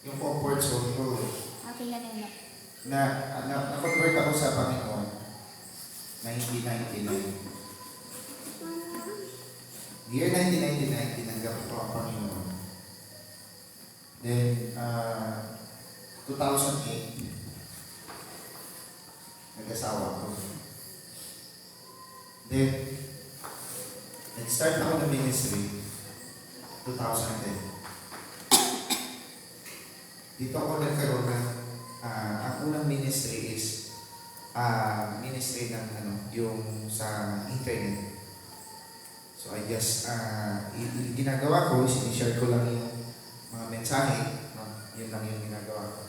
yung comfort zone ko. Okay lang yun. Na-convert ako sa Panginoon 1999. Year 1999, tinanggap ko ang Panginoon. Then, 2008, nag-asawa ko. Then, nag-start ako ng ministry 2010. Dito ako nagkaroon ng, ang unang ministry is, ministry ng yung sa internet. So I just, ginagawa ko, sinishare ko lang yung mga mensahe, no? Yun lang yung ginagawa ko.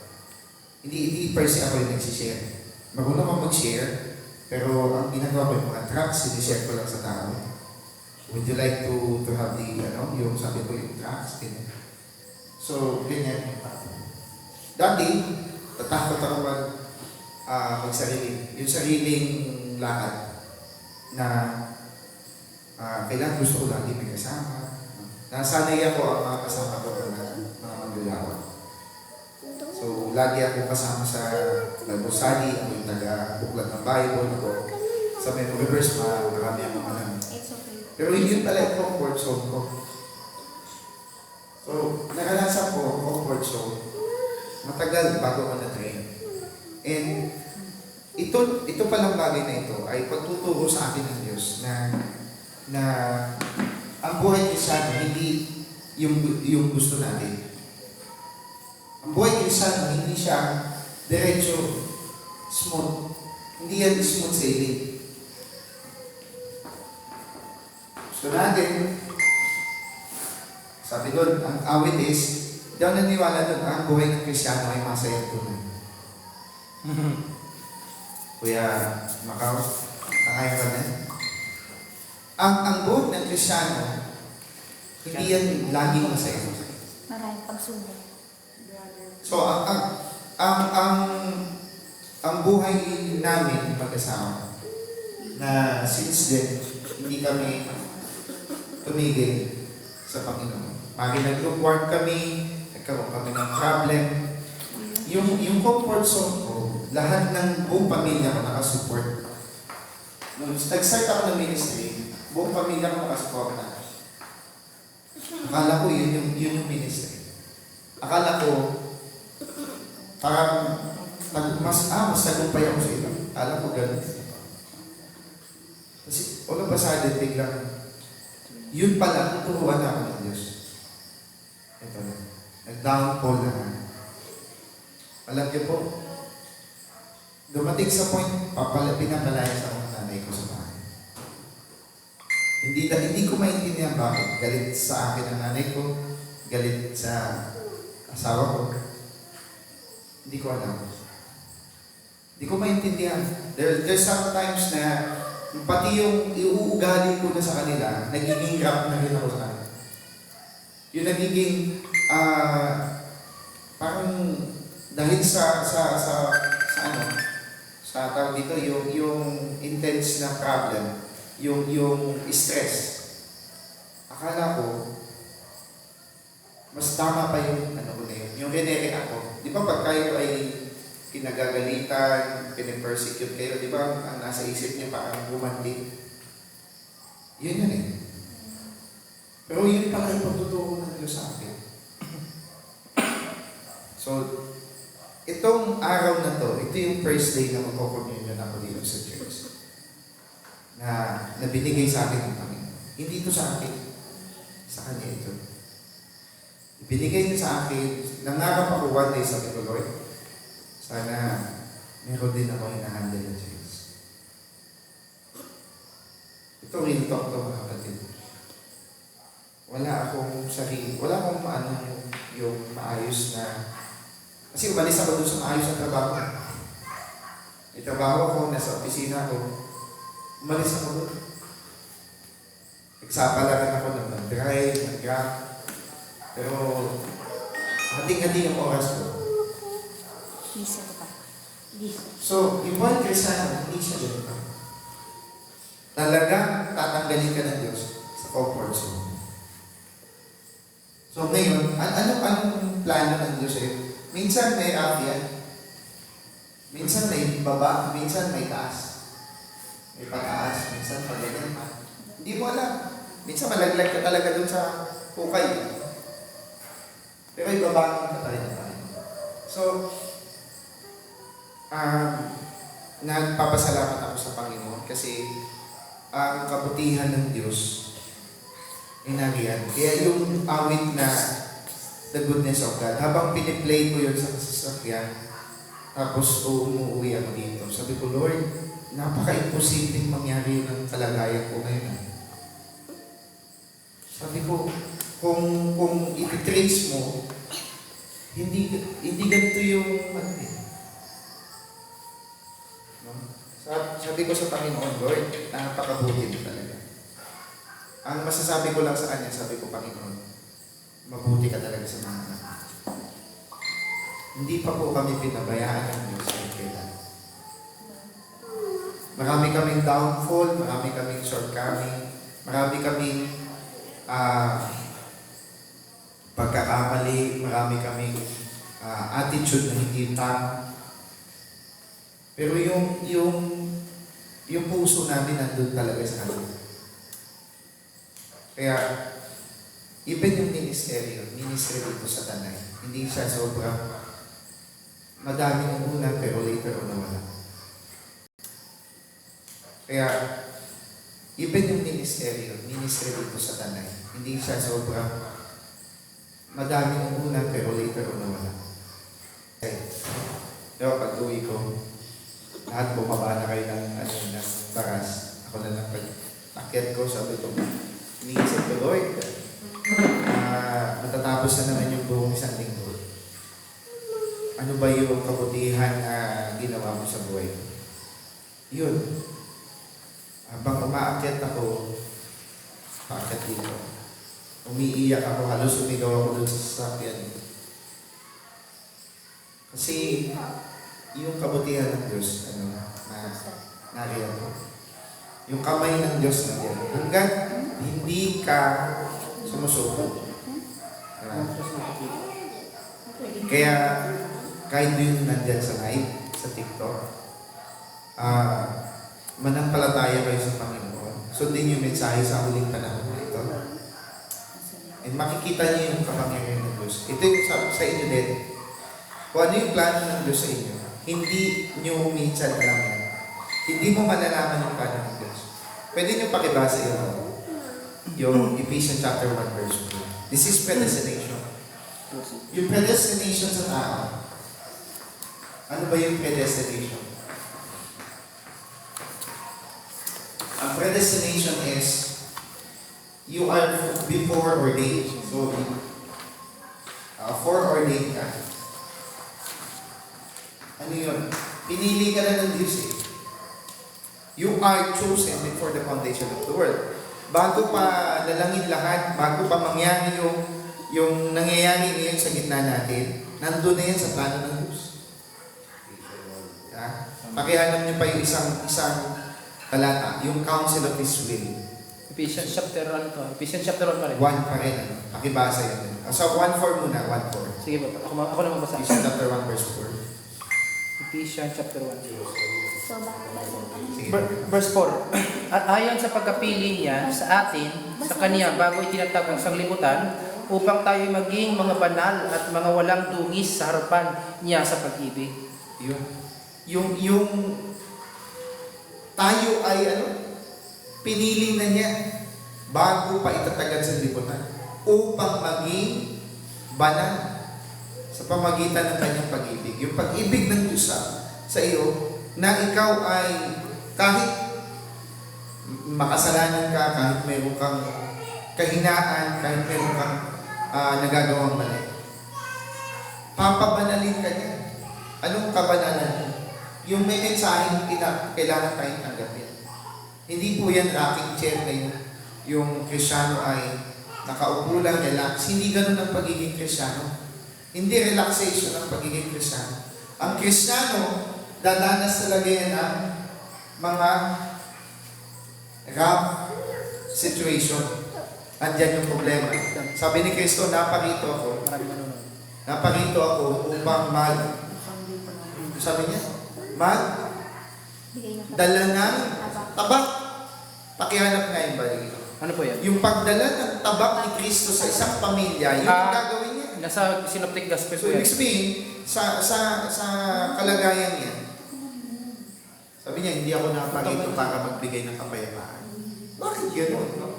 Hindi per se ako yung nagsishare. Marunong ako mag-share, pero ang ginagawa ko yung mga tracks, sinishare ko lang sa tao. Would you like to have the, yung sabi ko yung tracks, ganyan. So, ganyan yung tao. Dati, tatakot ako magsarili. Yung sariling lakad na kailangan gusto ko lagi may kasama. Nasanay ako ang mga kasama ko na mga maglalawan. So, lagi ako kasama sa Bible study, ako yung taga-buklat ng Bible, ako sa memory verse, marami ang mga alam. Pero yun pala yung comfort zone ko. So, naranasan ko ang comfort zone matagal bago ko na-train. And ito palang bagay na ito ay pagtuturo sa akin ng Diyos na ang buhay Kristiyano hindi yung gusto natin. Ang buhay Kristiyano hindi siya diretso, smooth. Hindi yan smooth sailing. Gusto natin, sabi doon, ang awit is, daw naniwala doon, ang buhay ng Kristiyano ay masaya tunay. Kuya Macau, nakaya ka na? Ang buhay ng Kristiyano, hindi yan laging masaya. Maraming pagsubok. So, ang buhay namin mag-asawa, na since then, hindi kami tumigil sa Panginoon. Magi nag-lukewarm kami, nagkaroon kami ng problem. Yung comfort zone ko, lahat ng buong pamilya ko nakasupport. Nung nag-start ako ng ministry, buong pamilya ko nakasupport na. Akala ko yun yung ministry. Akala ko, parang mas tagumpay ako sa ilo. Akala ko gano'n. Kasi, all of a sudden, biglang, yun pala, tuturuan na ako ng Diyos. Ito na. Nag-downfall na nga. Alam niyo po, dumating sa point, pinapalayas ako ng nanay ko sa bahay. Hindi ko maintindihan bakit. Galit sa akin ang nanay ko, galit sa asawa ko. Hindi ko alam. Hindi ko maintindihan. There's sometimes na pati yung iuugali ko na sa kanila, nagiging rap na rin ako sa kanila. Yung nagiging, parang dahil sa tawag dito, yung intense na problem, yung stress. Akala ko, mas tama pa yung yung rene-react ko. Di ba pag kayo ay kinagagalitan, pinipersecute kayo, di ba ang nasa isip niyo parang gumanti? Yun eh. Pero yun pala yung pagtuturo ng Diyos sa akin. So, itong araw na to, ito yung first day na magko-communion ako dito sa church. Na binigay sa akin ng Panginoon. Hindi ito sa akin. Sa Kanya ito. Binigay niya sa akin, nangarap ako one day sa ko, Lord, sana meron din ako hinahandle ng church. Ito real talk to mga kapatid. Wala akong sarili, wala akong yung maayos na, kasi umalis ako doon sa maayos na trabaho. May trabaho ako, nasa opisina ko, umalis ako doon. Nagsapalagan ako ng mag-drive, mag-grab, pero hating-hati yung oras ko. Lisa pa. Lisa. So, yung buhay Kristiyano, hindi siya ganito. Talagang tatanggalin ka ng Diyos sa comfort zone. So ngayon, anong plano ng Diyos eh. Minsan may akyat, minsan may baba, minsan may taas. May pataas, minsan pagaling. Hindi mo alam. Minsan malaglag ka talaga dun sa hukay. Pero ibabangin ka tayo ng Panginoon. So, nagpapasalamat ako sa Panginoon kasi ang kabutihan ng Diyos ay nariyan. Kaya yung awit na The Goodness of God, habang piniplay ko yun sa sasakyan, tapos umuwi ako dito. Sabi ko, Lord, napaka-imposibleng mangyari ng kalagayan ko ngayon. Sabi ko, kung ititrace mo, hindi ganito yung no? Sabi ko sa Panginoon, Lord, napakabuti mo talaga. Ang masasabi ko lang sa Kanya, sabi ko, Panginoon, mabuti ka talaga sa mga anak. Hindi pa po kami pinabayaan ng Diyos sa kailan. Marami kaming downfall, marami kaming shortcoming, marami kaming pagkakamali, marami kaming attitude na hindi tama. Pero yung puso namin nandun talaga sa Kanya. Kaya, even yung ministry dito sa Tanay, hindi siya sobrang madami ng una, pero later on nawala. Kaya, even yung ministry dito sa Tanay, hindi siya sobrang madami ng una, pero later on nawala. Okay. Pero pag-uwi ko, lahat bumaba na kayo ng taras. Ako na lang pag-akyat ko, sabi ko, iniisip ko, Lord, matatapos na naman yung buong isang linggo. Ano ba yung kabutihan na ginawa mo sa buhay ko? Yun. Habang umaakyat ako, paakyat dito. Umiiyak ako, halos umigaw ako doon sa sasakyan. Kasi yung kabutihan ng Diyos, nariyan ko. Yung kamay ng Diyos na yan. Hanggang hindi ka sumusuko. Kaya, kahit yun nandyan sa live, sa TikTok, manampalataya kayo sa Panginoon. Sundin yung mensahe sa huling panahon na ito. And makikita niyo yung kapangyarihan ng Diyos. Ito yung sa inyo din. Kung ano yung plano ng Diyos sa inyo, hindi nyo minsan alam yan. Hindi mo malalaman yung plano ng Diyos. Pwede nyo pakibasa yung Ephesians chapter 1 verse 2. This is predestination. Yung predestination sa tao, ano ba yung predestination? Ang predestination is you are before ordained. So, foreordained ka. Ano yun? Pinili ka na ng Diyos eh. You are chosen before the foundation of the world. Bago pa lalangin lahat, bago pa mangyari yung nangyayari ngayon sa gitna natin, nandun na yan sa plano ng Diyos. Pakihanap niyo pa yung isang talata, yung counsel of His will. Ephesians chapter 1 to. Ephesians chapter 1 pa rin. 1 pa rin. Pakibasa yun. So, 1:4 muna, 1:4. Sige po, ako na magbasa. Ephesians chapter 1 verse 4. Ephesians chapter 1. So, bakit ba Sige. Verse 4. At ayon sa pagkapili niya sa atin, sa Kanya, bago itinatag ang sanglibutan, upang tayo maging mga banal at mga walang dungis sa harapan niya sa pag-ibig. Yung tayo ay pinili na niya bago pa itatagad sa lipunan upang maging banal sa pamagitan ng kanyang pag-ibig. Yung pag-ibig ng Diyos sa iyo na ikaw ay kahit makasalanan ka, kahit meron kang kahinaan, kahit meron kang nagagawang mali, papabanalin ka niya. Anong kabanalan? Yung may mensaheng kailangan tayong tanggapin. Hindi po yan rocking chair na yung Kristyano ay nakaupo lang, relax. Hindi ganun ang pagiging Kristyano. Hindi relaxation ang pagiging Kristyano. Ang Kristyano, dadanas talaga yan ang mga rough situation. Andyan yung problema. Sabi ni Kristo, naparito ako Naparito ako upang sabi niya, Bigay na dala ng tabak. tabak. Pakihanap nga yung balik. Ano po yan? Yung pagdala ng tabak ni Kristo sa isang pamilya, yun ang gagawin niya. Nasa Synoptic Gospel So, po yan. ibig sabihin, sa kalagayan niya, sabi niya, hindi ako naparito para magbigay ng kapayapaan. Bakit gano'n? No?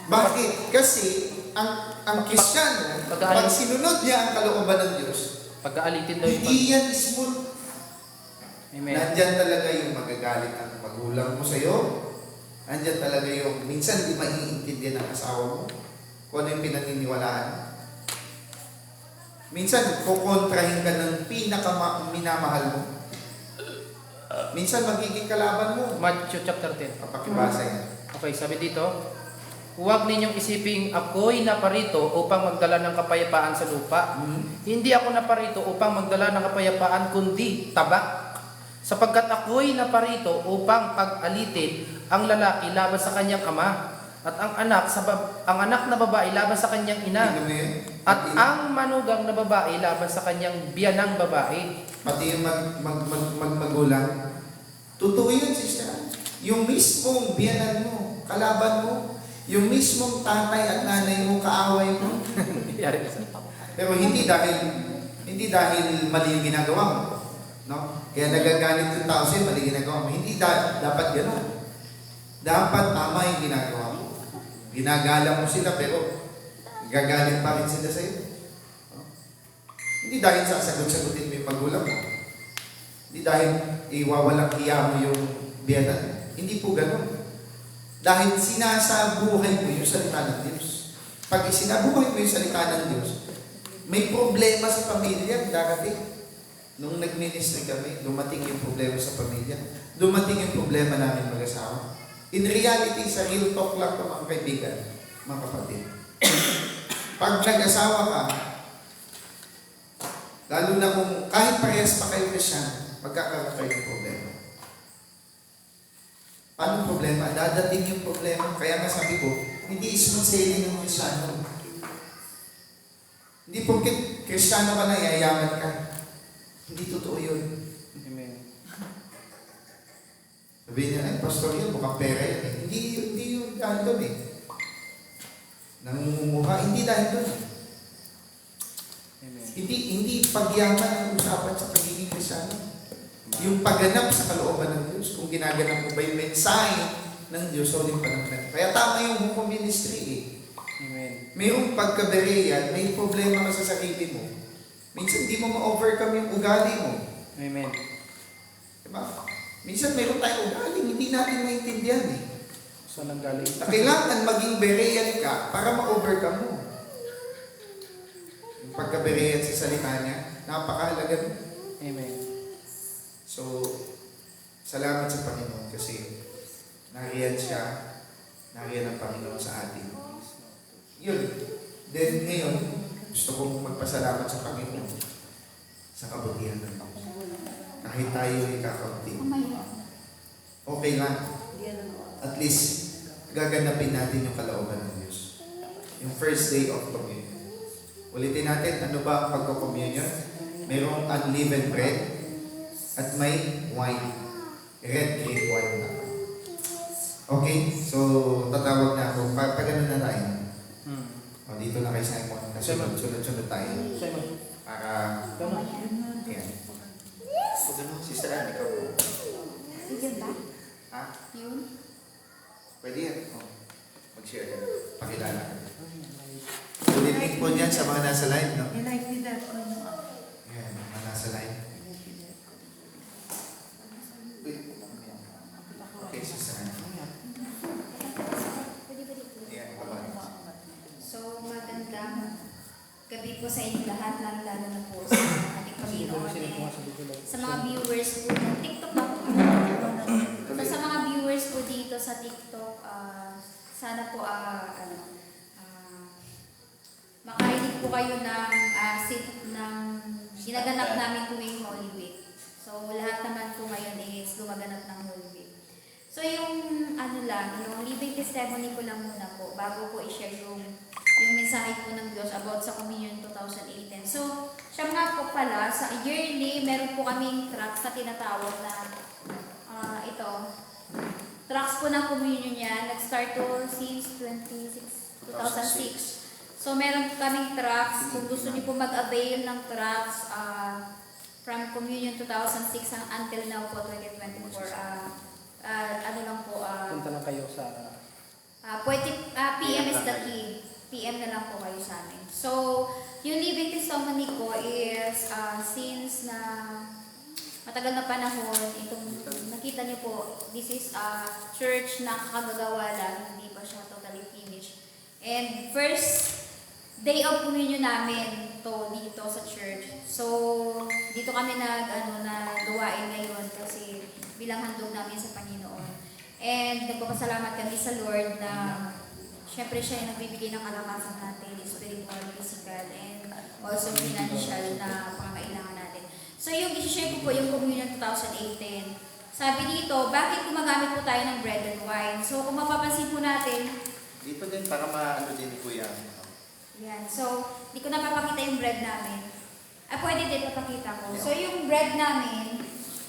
Bakit? Kasi, ang Kristiyano, pag sinunod niya ang kalooban ng Diyos, Pagkaalitin daw yung hindi yan smooth. Amen. Nandyan talaga yung magagalit ang magulang mo sa'yo. Nandyan talaga yung, minsan hindi maiintindihan ng asawa mo kung ano yung pinaniniwalaan. Minsan, kukontrahin ka ng minamahal mo. Minsan, magiging kalaban mo. Matthew chapter 10. Papakibasa yan. Okay, sabi dito, huwag ninyong isiping ako'y naparito upang magdala ng kapayapaan sa lupa. Hindi ako naparito upang magdala ng kapayapaan kundi tabak. Sapagkat ako'y naparito upang pag-alitin ang lalaki laban sa kanyang ama at ang anak na babae laban sa kanyang ina Tingnan mo yun. at ang manugang na babae laban sa kanyang biyanang babae. Pati yung magulang. Totoo yun, sister. Yung mismong biyanan mo, kalaban mo, yung mismong tatay at nanay mo, kaaway mo. Pero hindi dahil mali yung ginagawa mo. No? Kaya nagagalit yung tao sa'yo, mali ginagawa mo. Hindi dapat gano'n. Dapat tama yung ginagawa mo. Ginagalang mo sila, pero gagalit pa rin sila sa'yo. No? Hindi dahil sasagot-sagutin mo yung magulang mo. Hindi dahil iwawalang hiya mo yung biyanan. Hindi po gano'n. Dahil sinasabuhay mo yung salita ng Diyos. Pag isinabuhay mo yung salita ng Diyos, may problema sa pamilya, darating. Nung nag-ministry kami, dumating yung problema sa pamilya. Dumating yung problema namin mag-asawa. In reality, sa real talk lang ito, mga kaibigan, mga kapatid. Pag nag-asawa ka, lalo na kung kahit parehas pa kayo Kristiyano, magkakaroon kayo ng problema. Paano problema? Dadating yung problema. Kaya nga sabi ko, hindi smooth sailing yung Kristiyano. Hindi porket Kristiyano ka na, yayaman ka. Hindi totoo yun. Amen. Sabi niya, ay, pastor yun, mukhang pera yan eh. Hindi yun dahil doon eh. Nangungumuha, hindi dahil doon. Amen. Hindi pagyaman ang usapan sa pagiging Kristiyano. Yung pagganap sa kalooban ng Diyos, kung ginaganap mo ba yung mensahe ng Diyos o yung panagnan. Kaya tama yung hukom ministry eh. Amen. Mayroong pagkabereyan, may problema ka sa sarili mo. Minsan hindi mo ma-overcome yung ugali mo. Amen. Diba? Minsan mayroon tayong ugali, hindi natin maintindihan eh. Saan ang galing? Na kailangan maging bereyan ka para ma-overcome mo. Yung pagkabereyan sa salita niya, napakahalaga mo. Amen. So, salamat sa Panginoon kasi nariyan siya, nariyan ang Panginoon sa atin. Yun. Then ngayon, gusto kong magpasalamat sa Panginoon sa kabutihan ng Diyos. Kahit tayo ay kakaunti. Okay lang. At least, gaganapin natin yung kalooban ng Diyos. Yung first day of communion. Ulitin natin, ano ba ang pagko-communion? Mayroong unleavened bread at may wine. Red grape wine na. Okay? So, tatawag na ako. Pag-ano na tayo? O, dito na kay Simon. Sunod-sunod tayo. Para, yan. Sister Anne, ikaw po. Yun ba? Ha? Yun? Pwede yan. O, mag-share yan. Pakilala. Ulitin po niyan sa mga nasa live, no? Yan, mga nasa live. Okay, Sister Anne. Yan, baba. So, magandang gabi po sa inyo lahat, lalo na po sa ating Panginoon. Sa mga viewers po ng TikTok na po. So, sa mga viewers po dito sa TikTok, sana po makarinig po kayo ng ginaganap namin tuwing Holy Week. So, lahat naman po ngayon is lumaganap ng Holy Week. So, yung yung living testimony ko lang muna po, bago po i-share yung mensahe po ng Diyos about sa Communion 2018. So, Siya nga po pala, sa yearly, meron po kaming tracks na tinatawag na ito. Tracks po ng communion niya. Nag-start to since 2006. So, meron kaming tracks. Kung gusto niyo po mag-avail ng tracks from communion 2006 until now po, 2024, ano lang po, Punta lang kayo sa... pwede, PM is the key. PM na lang po kayo sa amin. So, yung living testimony ko is since na matagal na panahon, itong nakita niyo po, this is a church na kakagagawa lang, hindi pa siya totally finished. And first day of communion namin to dito sa church. So, dito kami nagawain ngayon kasi bilang handog namin sa Panginoon. And nagpapasalamat kami sa Lord na syempre siya yung nagbibigay ng kalakasan natin, spiritual, physical, and also financial na pangangailangan natin. So yung isi-share ko po yung Communion 2018. Sabi dito, bakit gumagamit po tayo ng bread and wine? So kung mapapansin po natin, dito din para maano din po yan. yan. So, di ko na papakita yung bread namin. Pwede din papakita ko. So yung bread namin,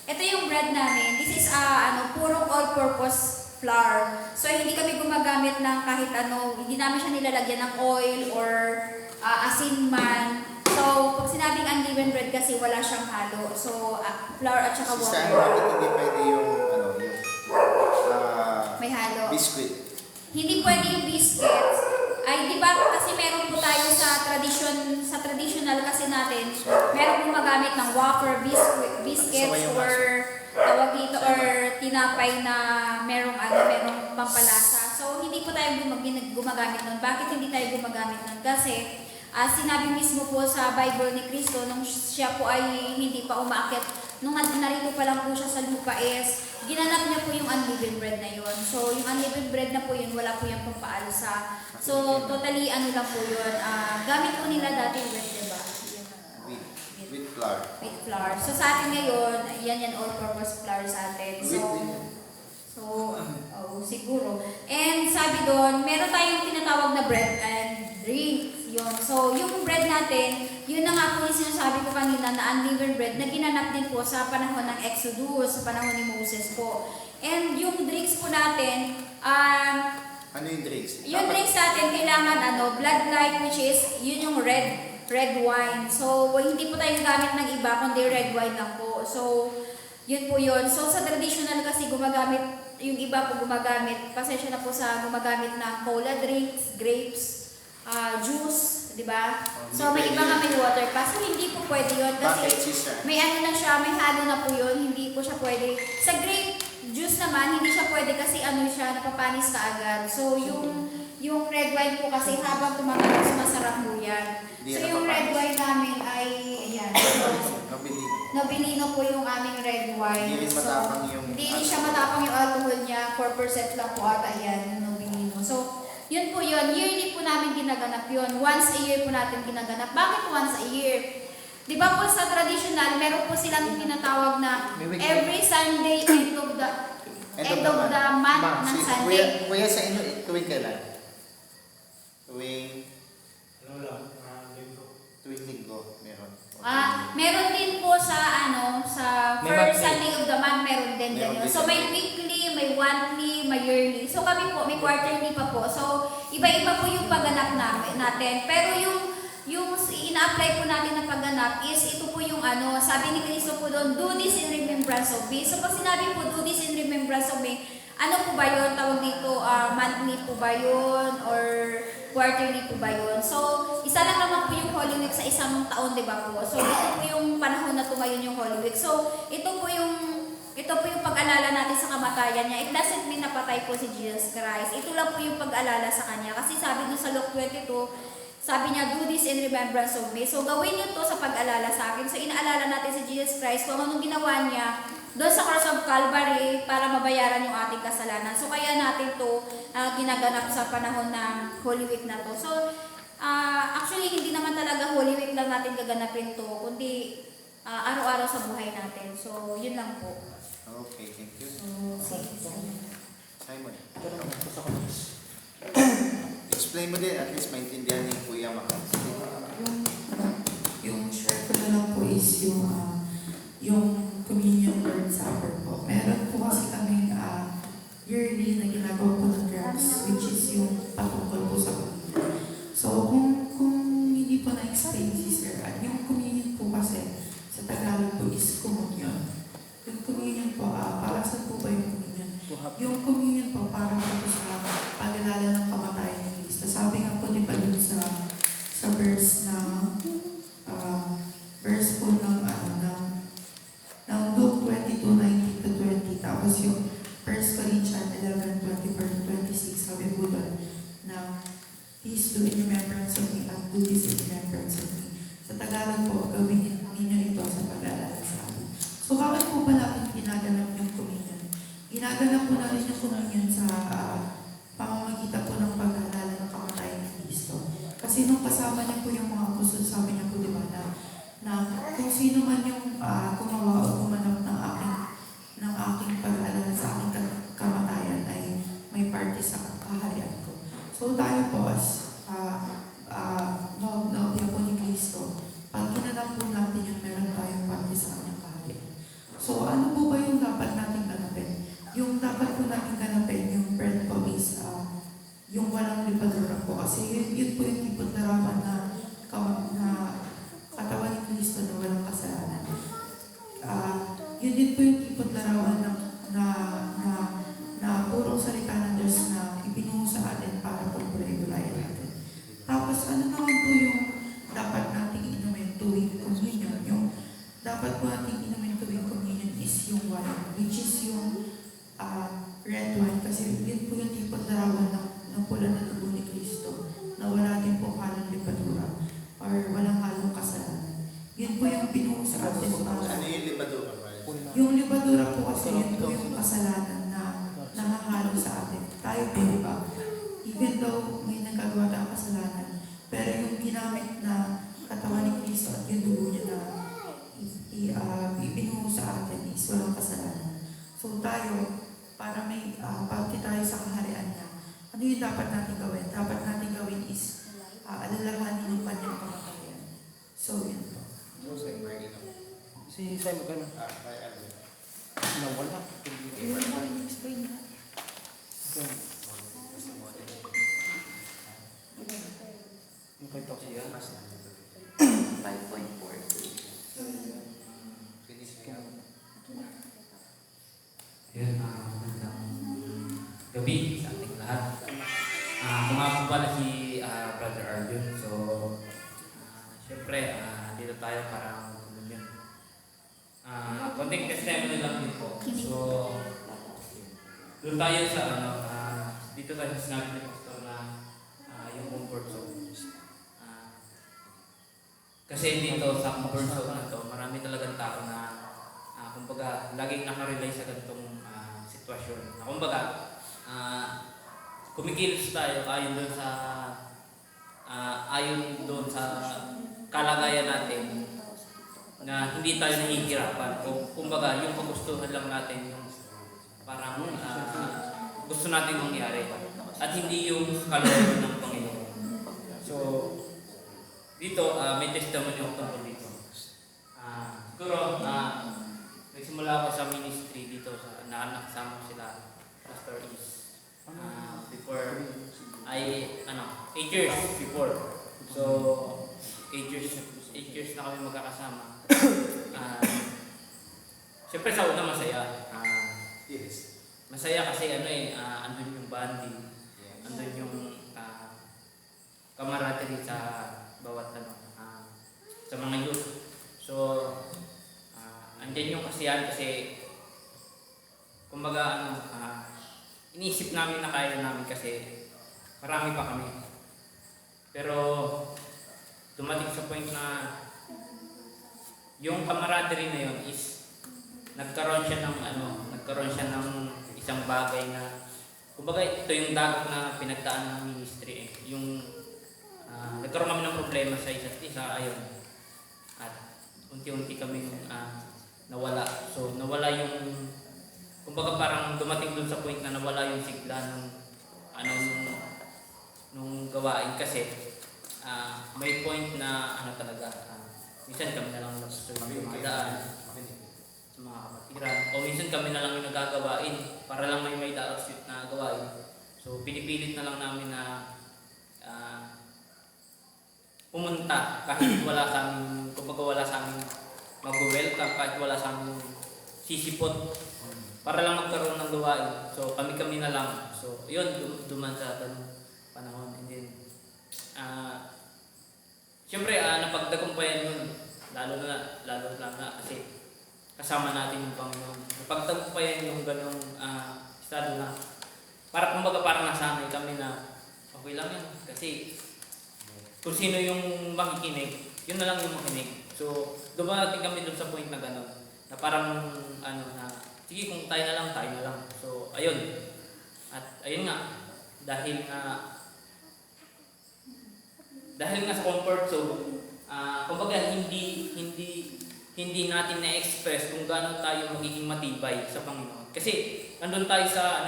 ito yung bread namin. This is purong all-purpose flour. So, hindi kami gumagamit ng kahit ano, hindi namin siya nilalagyan ng oil or asin man. So, pag sinabing unleavened bread kasi wala siyang halo. So, flour at saka Sa water. bakit hindi pwede yung May halo. biscuit? Hindi pwede yung biscuits. Ay, di ba kasi meron po tayo sa traditional kasi natin, meron gumagamit ng wafer, biscuits, or tawag dito, or tinapay na merong pampalasa. So, hindi po tayo gumagamit nun. Bakit hindi tayo gumagamit nun? Kasi, sinabi mismo po sa Bible ni Cristo, nung siya po ay hindi pa umaakit, nung narito pa lang po siya sa lupa is, ginanap niya po yung unleavened bread na yun. So, yung unleavened bread na po yun, wala po yung pampaalsa. So, totally ano lang po yun. Gamit po nila dati bread, diba? With flour. With flour. So, sa atin ngayon, yan all-purpose flour sa atin. Siguro. And sabi doon, meron tayong tinatawag na bread and drink. Yun. So, yung bread natin, yun na nga po yung sinasabi ko kanina na unleavened bread na ginanap din po sa panahon ng Exodus, sa panahon ni Moses po. And yung drinks po natin, Ano yung drinks? yung drinks natin, kailangan blood light, which is, yun yung red wine. So, hindi po tayo gamit ng iba, kundi red wine lang po. So, yun po yun. So, sa traditional kasi gumagamit, yung iba po gumagamit, pasensya na po sa gumagamit ng cola drinks, grapes, juice, di ba? So, may iba nga may water pa. So, hindi po pwede yun. Kasi Bakit, sister? may na siya, may halo na po yun. Hindi po siya pwede. Sa grape juice naman, hindi siya pwede kasi siya, napapanis ka agad. So, yung red wine po kasi habang tumatagal, masarap po yan. Hindi So, yan yung red napapanis. wine namin ay, ayan. Nabili. Nobilino po yung aming red wine. Hindi rin matapang yung... Hindi siya matapang yung alcohol niya. 4% lang po ata yan, yung nobilino. So, yun po yun. Yearly po namin ginaganap yun. Once a year po natin ginaganap. Bakit once a year? Di ba po sa traditional, meron po silang tinatawag na every Sunday end of the month ng Sunday. Kuya sa inyo, tuwing kailan? Tuwing linggo, meron. Meron din po sa sa May first monthly. Sunday of the month, meron din Meron ganyan. din. So may weekly, may monthly, may yearly. So kami po, may quarterly pa po. So iba-iba po yung pagganap natin. Pero yung ina-apply po natin na pagganap is ito po yung sabi ni Cristo po doon, do this in remembrance of me. So pag sinabi po, do this in remembrance of me, ano po ba yun? Tawag dito, monthly po ba yun? Or quarterly po ba yun? So, isa lang naman po yung Holy Week sa isang taon, di ba po? So, ito po yung panahon na tumayon yung Holy Week. So, ito po yung pag-alala natin sa kamatayan niya. It doesn't mean napatay po si Jesus Christ. Ito lang po yung pag-alala sa Kanya. Kasi sabi doon sa Luke 22, sabi niya, do this in remembrance of me. So, gawin niyo to sa pag-alala sa akin. So, inaalala natin si Jesus Christ kung anong ginawa niya doon sa cross of Calvary para mabayaran yung ating kasalanan. So, kaya natin to ginaganap sa panahon ng Holy Week na to. So, actually, hindi naman talaga Holy Week lang natin gaganapin to, kundi araw-araw sa buhay natin. So, yun lang po. Okay, thank you. So, Simon, explain mo din, at least maintindihan ni Kuya Makas. Yung share ko na is yung Communion Lord Supper po. Meron po kasi kami yearly na ginagawa po ng grants, which is yung patungkol po sa communion. So, kung hindi po na-explain si Sir, yung communion po kasi sa Tagalog po is communion. Yung communion po, para sa po ba yung communion? Yung communion po, para po sa pag-alala ng kamatayan ni Cristo. Sabi nga po, di ba dun sa verse na, verse po ng Luke 22:19 to 20, tapos yung 1 Corinthians 11:24-26, sabi po doon na Please do in remembrance of me and do this in remembrance of me. Sa Tagalog po, gawin ninyo ito sa pag-aalala sa akin. So bakit po ba natin ginaganap yung communion? Ginaganap po natin yung communion sa pamamagitan po ng pag-aalala ng kamatayan ni Cristo. Kasi nung kasama niya po yung mga apostol, sabi niya po, di ba, na kung sino man yung gumawa o gumanap ng aking pag-aalala sa aking kamatayan ay may parte sa kaharian ko. So tayo po as nobya po ni Cristo, pag ginanap po natin yung meron tayong parte sa kanyang kaharian. So ano po ba yung dapat natin ganapin? Yung dapat po natin ganapin, yung bread po is yung walang lipadura po. Kasi yun po yung tipod larawan na katawan ni Cristo na walang kasalanan. Yun din po yung tipod larawan na purong salita ng Diyos na ibinungo sa atin para po bulay-bulayan natin. Tapos ano naman po yung dapat nating inumin tuwing communion? Yung dapat po nating inumin tuwing communion is yung wine, which is yung red wine. Kasi yun po yung tipod larawan ng pula na dugo ni Cristo na wala din po halong lipadura or walang halong kasalanan. Yun po yung binungo sa atin. Ano yung libadura? Yung libadura po kasi yun po yung kasalanan na nakahalo sa atin. Tayo po, di ba? Even though may nagagawa tayong kasalanan, pero yung ginamit na katawan ni Cristo at yung dugo niya na ibinungo sa atin is walang kasalanan. So tayo, para may pagki tayo sa kaharian niya, ano yung dapat natin gawin? Dapat natin gawin is alalahanin yung kanyang kamatayan. So yun po. Si Simon ka na. Nawala. Yun po yung explain na. Yung kay Tox yan. 5.4. Ayun, magandang gabi sa ating lahat. Kung nga po pala si Brother Arjun. So, syempre, dito tayo para mag-communion. Konting testimony lang din po. So, doon tayo sa dito tayo sa sinabi ni Pastor na yung comfort zone. Kasi dito sa comfort zone na to, marami talagang tao na kumbaga laging nakarelay sa ganitong sitwasyon. Kumbaga, kumikilos tayo ayon doon sa kalagayan natin na hindi tayo nahihirapan o kumbaga yung kagustuhan lang natin yung parang gusto natin mangyari at hindi yung kalooban ng Panginoon. So dito may testimony ako tungkol dito. Siguro nagsimula ako sa ministry dito sa nakasama ko sila Pastor Is before 8 years before. So 8 years na kami magkakasama. Siyempre sa una masaya. Yes. Masaya kasi andun yung bonding, andun yung camaraderie sa bawat sa mga youth. So andyan yung kasiyahan kasi kumbaga iniisip namin na kaya namin kasi marami pa kami. Pero dumating sa point na yung camaraderie na yun is nagkaroon siya ng isang bagay na kumbaga ito yung dagok na pinagdaan ng ministry yung nagkaroon kami ng problema sa isa't isa ayun at unti-unti kami nawala. So nawala yung kumbaga parang dumating dun sa point na nawala yung sigla nung gawain kasi may point na talaga minsan kami na lang nagsusunod ng mga daan sa mga kapatiran. O minsan kami na lang yung nagagawain para lang may dapat na gawain. So pinipilit na lang namin na pumunta kahit wala sa amin, kumbaga wala sa amin mag-welcome, kahit wala sa amin sisipot para lang magkaroon ng gawain. So kami na lang. So yun, duman sa ganung panahon. And then siyempre napagtagumpayan yun, lalo na kasi kasama natin yung Panginoon. Napagtagumpayan yung ganung estado na para kumbaga parang nasanay kami na okay lang yan kasi kung sino yung makikinig, yun na lang yung makinig. So dumating kami dun sa point na gano'n na parang na sige kung tayo na lang. So ayun. At ayun nga, dahil nga sa comfort zone, kumbaga hindi natin na-express kung gaano tayo magiging matibay sa Panginoon. Kasi nandun tayo sa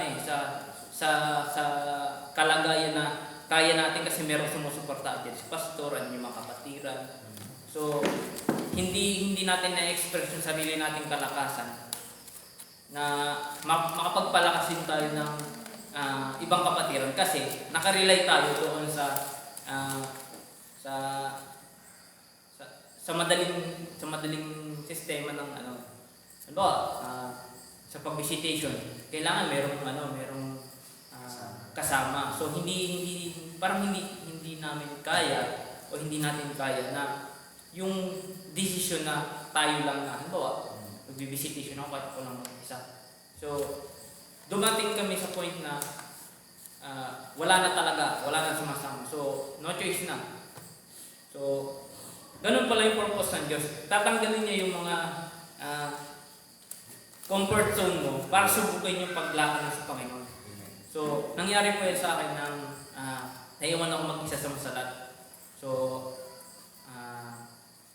kalagayan na kaya natin kasi merong sumusuporta dyan si pastor at yung mga kapatiran. So hindi natin na-express yung sarili nating kalakasan na makapagpalakasin tayo ng ibang kapatiran kasi nakarely tayo doon sa madaling sistema ng sa pag-visitation. Kailangan merong kasama. So hindi namin kaya o hindi natin kaya na yung decision na tayo lang na mag-visitation ako kahit ako lang mag-isa. So dumating kami sa point na wala na sumasama. So no choice na. So ganun pala yung purpose ng Diyos. Tatanggalin niya yung mga comfort zone mo para subukan yung paglakad sa Panginoon. So, nangyari po yan sa akin nang naiwan ako mag-isa sa Masalat. So,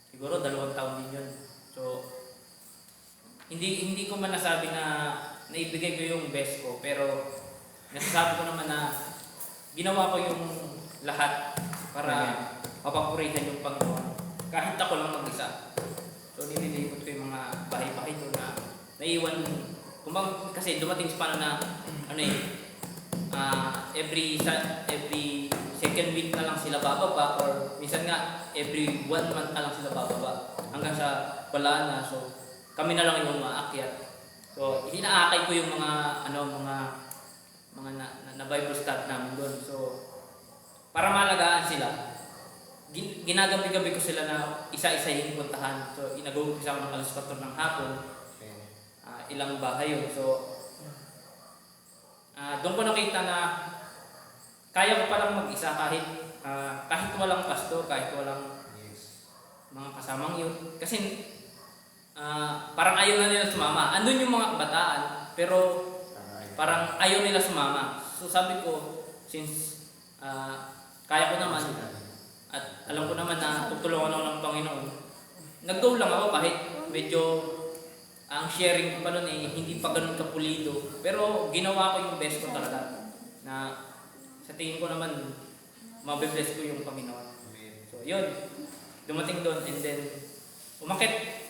siguro 2 taon din yun. So, hindi ko man nasabi na naibigay ko yung best ko, pero nasasabi ko naman na ginawa ko yung lahat para mapapurihan yung Panginoon. Kahit ako lang mag-isa. So, nililipot ko yung mga bahay-bahay doon na naiwan. Kasi dumating sa paano na every second week na lang sila bababa or minsan nga every 1 month na lang sila bababa hanggang sa wala na. So, kami na lang yung maakyat. So, inaakay ko yung mga Bible study namin doon. So, para malagaan sila, ginagabi-gabi ko sila na isa-isa yung puntahan. So, inag-uumpisa ako ng 4 ng hapon. Ilang bahay yun. So, doon ko nakita na kaya ko palang mag-isa kahit walang pastor, kahit walang mga kasamang yun. Kasi parang ayaw na nila sumama. Andun yung mga kabataan, pero parang ayaw nila sumama. So sabi ko, since kaya ko naman at alam ko naman na tutulungan ako ng Panginoon, nag-go lang ako kahit medyo ang sharing ko pa nun hindi pa ganun kapulido. Pero ginawa ko yung best ko talaga. Na sa tingin ko naman, mabibless ko yung Panginoon. So yun, dumating doon and then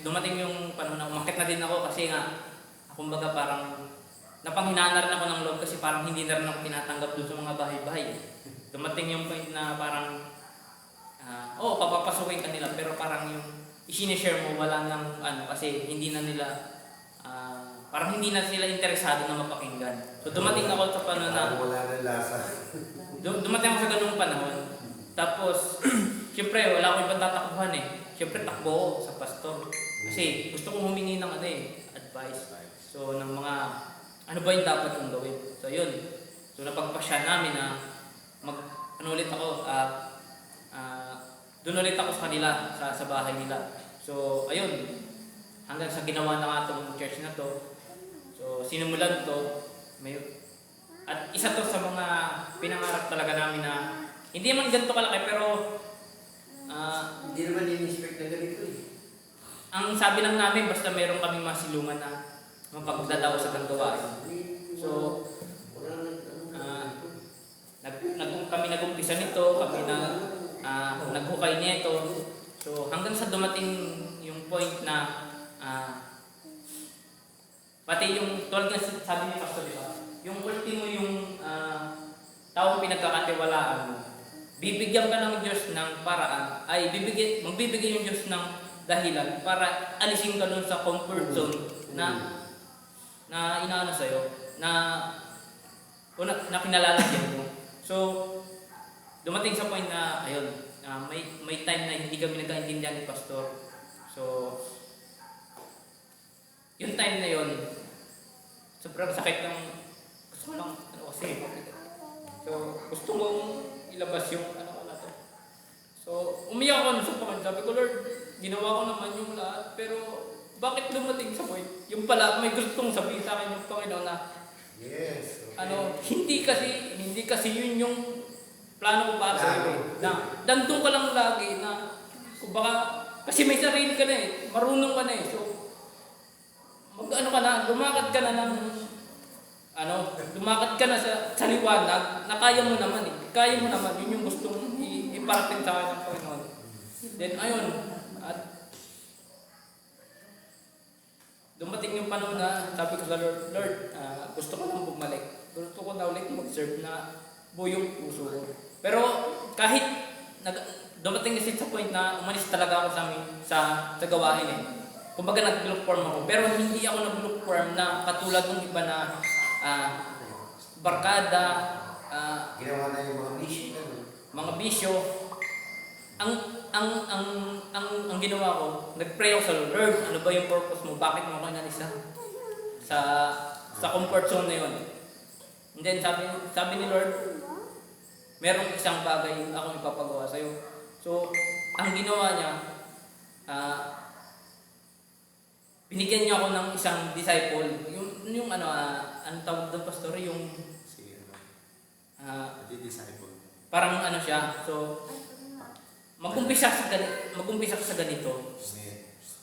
dumating yung panahon na umakit na din ako kasi nga, kumbaga parang napanghinaan na rin ako ng loob kasi parang hindi na rin ako tinatanggap doon sa mga bahay-bahay. Dumating yung point na parang, papapasukin ka nila pero parang yung isinishare mo wala nang kasi hindi na nila parang hindi na sila interesado na mapakinggan. So dumating ako sa panahon na wala na lasa. Dumating ako sa ganung panahon. Tapos siyempre wala akong ibang tatakbuhan Siyempre takbo ako sa pastor. Kasi gusto kong humingi ng advice. So ng mga ano ba yung dapat kong gawin. So yun. So napagpasya namin na ulit ako doon ulit ako sa kanila, sa bahay nila. So, ayun, hanggang sa ginawa na nga itong church na to. So, sinimulan to. At isa to sa mga pinangarap talaga namin na hindi naman ganito kalaki, pero Hindi naman in-expect na ganito ang sabi lang namin, basta meron kaming masilungan na mapagdadaw sa gantuwain. So, kami nag-umpisa nito, kami na naghukay nito. So So hanggang sa dumating yung point na pati yung tulad ng sabi ni Pastor, di ba? Yung ultimo yung taong pinagkakatiwalaan mo, bibigyan ka ng Diyos ng paraan, magbibigay yung Diyos ng dahilan para alisin ka dun sa comfort zone na inaano sa'yo, na kinalalagyan mo. So, dumating sa point na, ayun, may time na hindi kami nagkaintindihan ni Pastor. So, yung time na yun, sobrang sakit ng gusto ko lang, kasi, so, gusto mong ilabas yung na to. So, umiyak ako sa Panginoon. Sabi ko, Lord, ginawa ko naman yung lahat, pero bakit dumating sa point? Yung pala, may gustong sabihin sa akin yung Panginoon na, Yes. hindi kasi yun yung plano ko para sa iyo. Na, dandong ka lang lagi na, kung baka, kasi may sarili ka na eh, marunong ka na eh. So, lumakad ka na sa liwanag na kaya mo naman eh. Kaya mo naman, yun yung gustong iparating sa akin ng Panginoon. Then, ayun, at dumating yung panahon na sabi ko sa Lord, gusto ko lang bumalik. Gusto ko na ulit mag-serve na buong puso ko. Pero kahit dumating kasi sa point na umalis talaga ako sa gawain eh. Kumbaga nag-lookform ako. Pero hindi ako nag-lookform na katulad ng iba na barkada, Ginawa na yung mga mission. mga bisyo. Ang ginawa ko, nag-pray ako sa Lord, ano ba yung purpose mo? Bakit mo ako inalisa sa comfort zone na yun? And then sabi ni Lord, merong isang bagay akong ipapagawa sa'yo. So, ang ginawa niya, binigyan niya ako ng isang disciple. Yung ano tawag doon, Pastor? Yung Disciple. parang ano siya. So, mag-umpisa ka sa ganito.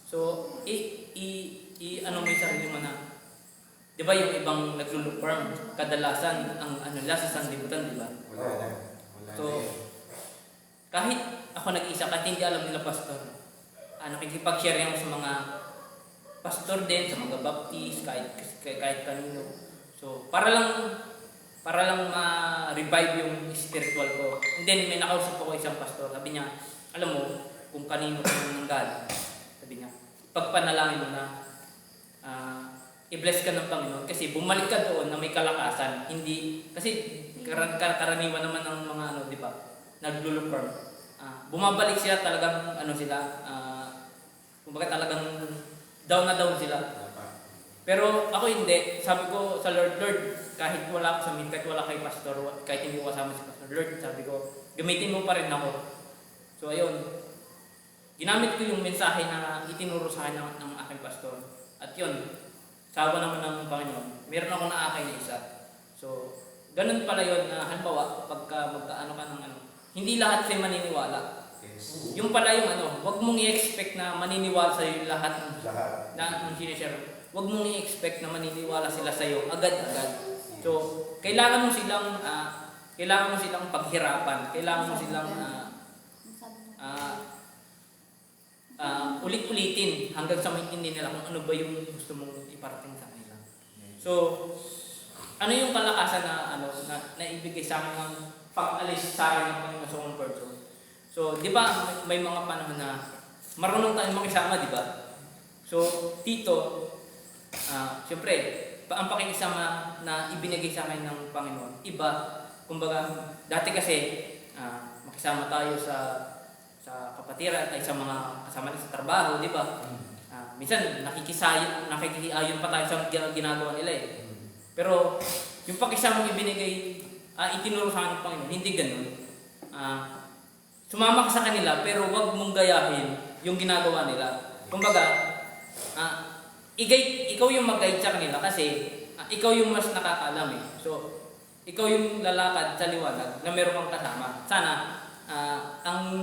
So, ano mo yung sarili mo na, di ba yung ibang nag-look-firm, kadalasan, ang nila sa sanlibutan, di ba? Wala So, kahit ako nag-isa, kahit hindi alam nila Pastor, nakikipag-share ako sa mga pastor din, sa mga baptist, kahit kanino. So, para lang ma-revive yung spiritual ko. And then, may nakausap ako isang pastor. Sabi niya, alam mo, kung kanino ka nang galing. Sabi niya, pagpanalangin mo na, i-bless ka ng Panginoon. Kasi bumalik ka doon na may kalakasan. Hindi, kasi karaniwan naman ng mga di ba, naglulupern. Bumabalik sila talagang, kumbaga talagang down na down sila. Pero ako hindi. Sabi ko sa Lord, kahit wala ako sa amin, kahit wala kay Pastor, kahit hindi ko kasama si Pastor, Lord, sabi ko, gamitin mo pa rin ako. So ayun, ginamit ko yung mensahe na itinuro sa akin ng aking Pastor. At yun, sawa naman ng Panginoon, meron ako na akay na isa. So, ganun pala yun na halimbawa, pagka magkaano ka ng hindi lahat sa'yo maniniwala. Yung pala yung wag mong i-expect na maniniwala sa'yo lahat ng sinishare. Wag mong i-expect na maniniwala sila sa'yo agad-agad. So, kailangan mo silang paghirapan. Kailangan mo silang ulit-ulitin hanggang sa maintindihan nila kung ano ba yung gusto mong iparating sa kanila. So, ano yung kalakasan na ibigay sa akin ng pag-alis sa akin ng Panginoon sa comfort zone? So, di ba may mga panahon na marunong tayong makisama, di ba? So, dito, siyempre, ang pakikisama na ibinigay sa akin ng Panginoon, iba. Kumbaga, dati kasi, makisama tayo sa kapatiran ay sa mga kasama sa trabaho, di ba? Minsan nakikiayon pa tayo sa ginagawa nila eh. Pero yung pakisama ibinigay, itinuro sa akin ng Panginoon, hindi ganoon. Sumama ka sa kanila pero wag mong gayahin yung ginagawa nila. Kumbaga, ikaw yung mag-guide sa kanila kasi ikaw yung mas nakakaalam eh. So, ikaw yung lalakad sa liwanag na meron kang kasama. Sana ang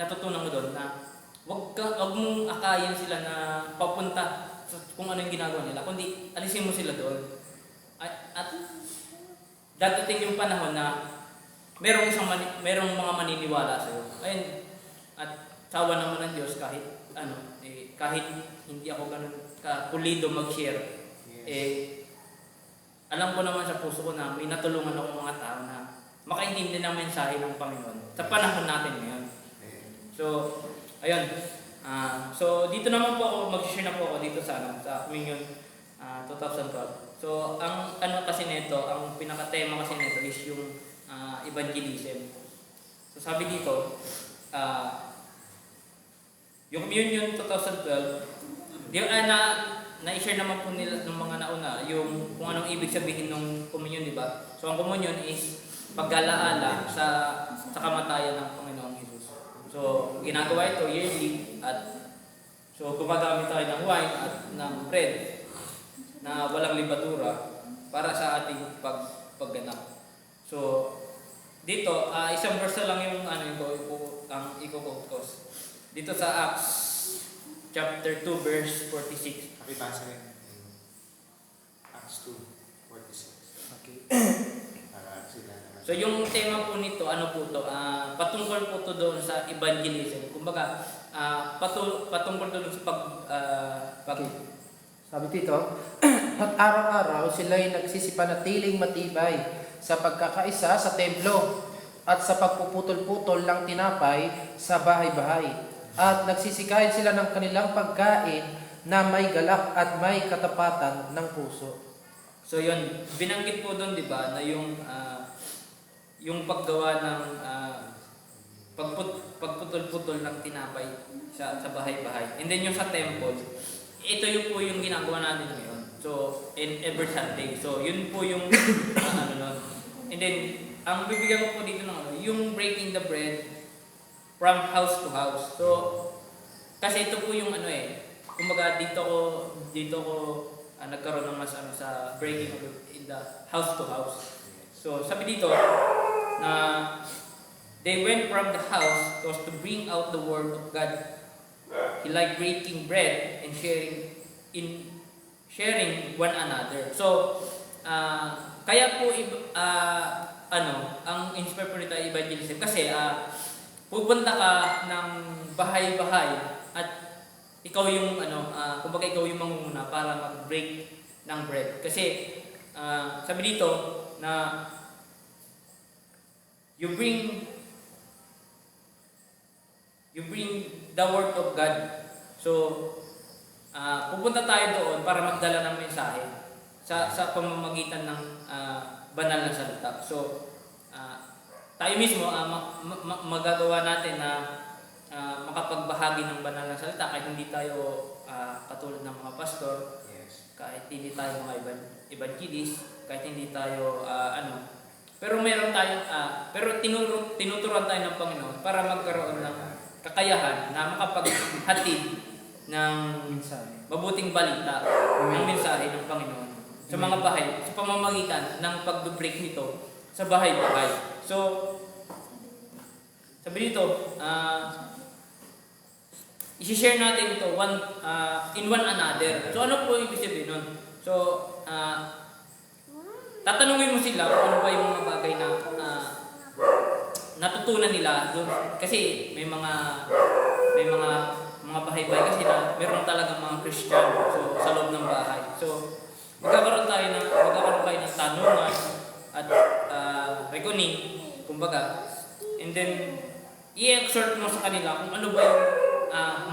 natutunan mo doon na wag mong akayin sila na papunta sa kung ano yung ginagawa nila, kundi alisin mo sila doon. At dadating yung panahon na merong mga maniniwala sa iyo. Ayun. At sawa naman ng Diyos kahit kahit hindi ako ganun kapulido mag-share, alam ko naman sa puso ko na may natulungan ako mga tao na makaintindi ng mensahe ng Panginoon sa panahon natin ngayon. So, ayun. So, dito naman po ako, mag-share na po ako dito sa Communion 2012. So, ang kasi nito, ang pinaka-tema kasi nito is yung evangelism. So, sabi dito, yung Communion 2012, na-share naman po nila ng mga nauna yung kung anong ibig sabihin ng communion, di ba? So, ang communion is pag-alaala sa kamatayan ng Panginoong Jesus. So, ginagawa ito yearly at so gumagamit tayo ng wine at ng bread na walang libadura para sa ating pagganap. So, dito, isang verse lang yung ang i-quote ko. Dito sa Acts chapter 2 verse 46. Pakibasa rin. Acts 2:46. Okay. Para sila naman. So yung tema po nito, ano po to? Patungkol po to doon sa evangelism. Kumbaga, patungkol doon sa Sabi dito, at araw-araw sila'y nagsisipanatiling matibay sa pagkakaisa sa templo at sa pagpuputol-putol ng tinapay sa bahay-bahay. At nagsisikain sila ng kanilang pagkain na may galak at may katapatan ng puso. So yun, binanggit po doon, di ba, na yung paggawa ng pagputol-putol ng tinapay sa bahay-bahay. And then yung sa temple, ito yung po yung ginagawa natin ngayon. So, in every Sunday. So, yun po yung nun. And then, ang bibigyan ko po dito ng yung breaking the bread from house to house. So, kasi ito po yung kumbaga dito ko nagkaroon ng mas sa breaking of in the house to house. So, sabi dito na they went from the house was to bring out the word of God. He liked breaking bread and sharing one another. So, kaya po ang inspire po nito ay evangelism kasi pupunta ka ng bahay-bahay at ikaw yung kumbaga ikaw yung mangunguna para mag-break ng bread. Kasi sabi dito na you bring the word of God. So pupunta tayo doon para magdala ng mensahe sa pamamagitan ng banal na salita. So tayo mismo magagawa natin na makapagbahagi ng banal na salita kahit hindi tayo katulad ng mga pastor, kahit hindi tayo mga evangelist, kahit hindi tayo pero meron tayong pero tinuturuan tayo ng Panginoon para magkaroon ng kakayahan na makapaghatid ng mabuting balita ng mensahe ng Panginoon sa mga bahay sa pamamagitan ng pag-break nito sa bahay-bahay. So, sabi dito, i-share natin ito in one another. So, ano po ibig sabihin nun? So, tatanungin mo sila kung ano ba yung mga bagay na natutunan nila doon. Kasi may mga bahay-bahay kasi na meron talagang mga Christian sa loob ng bahay. So, magkakaroon tayo ng tanungan at reckoning, kumbaga. And then, i-exhort mo sa kanila kung ano ba yung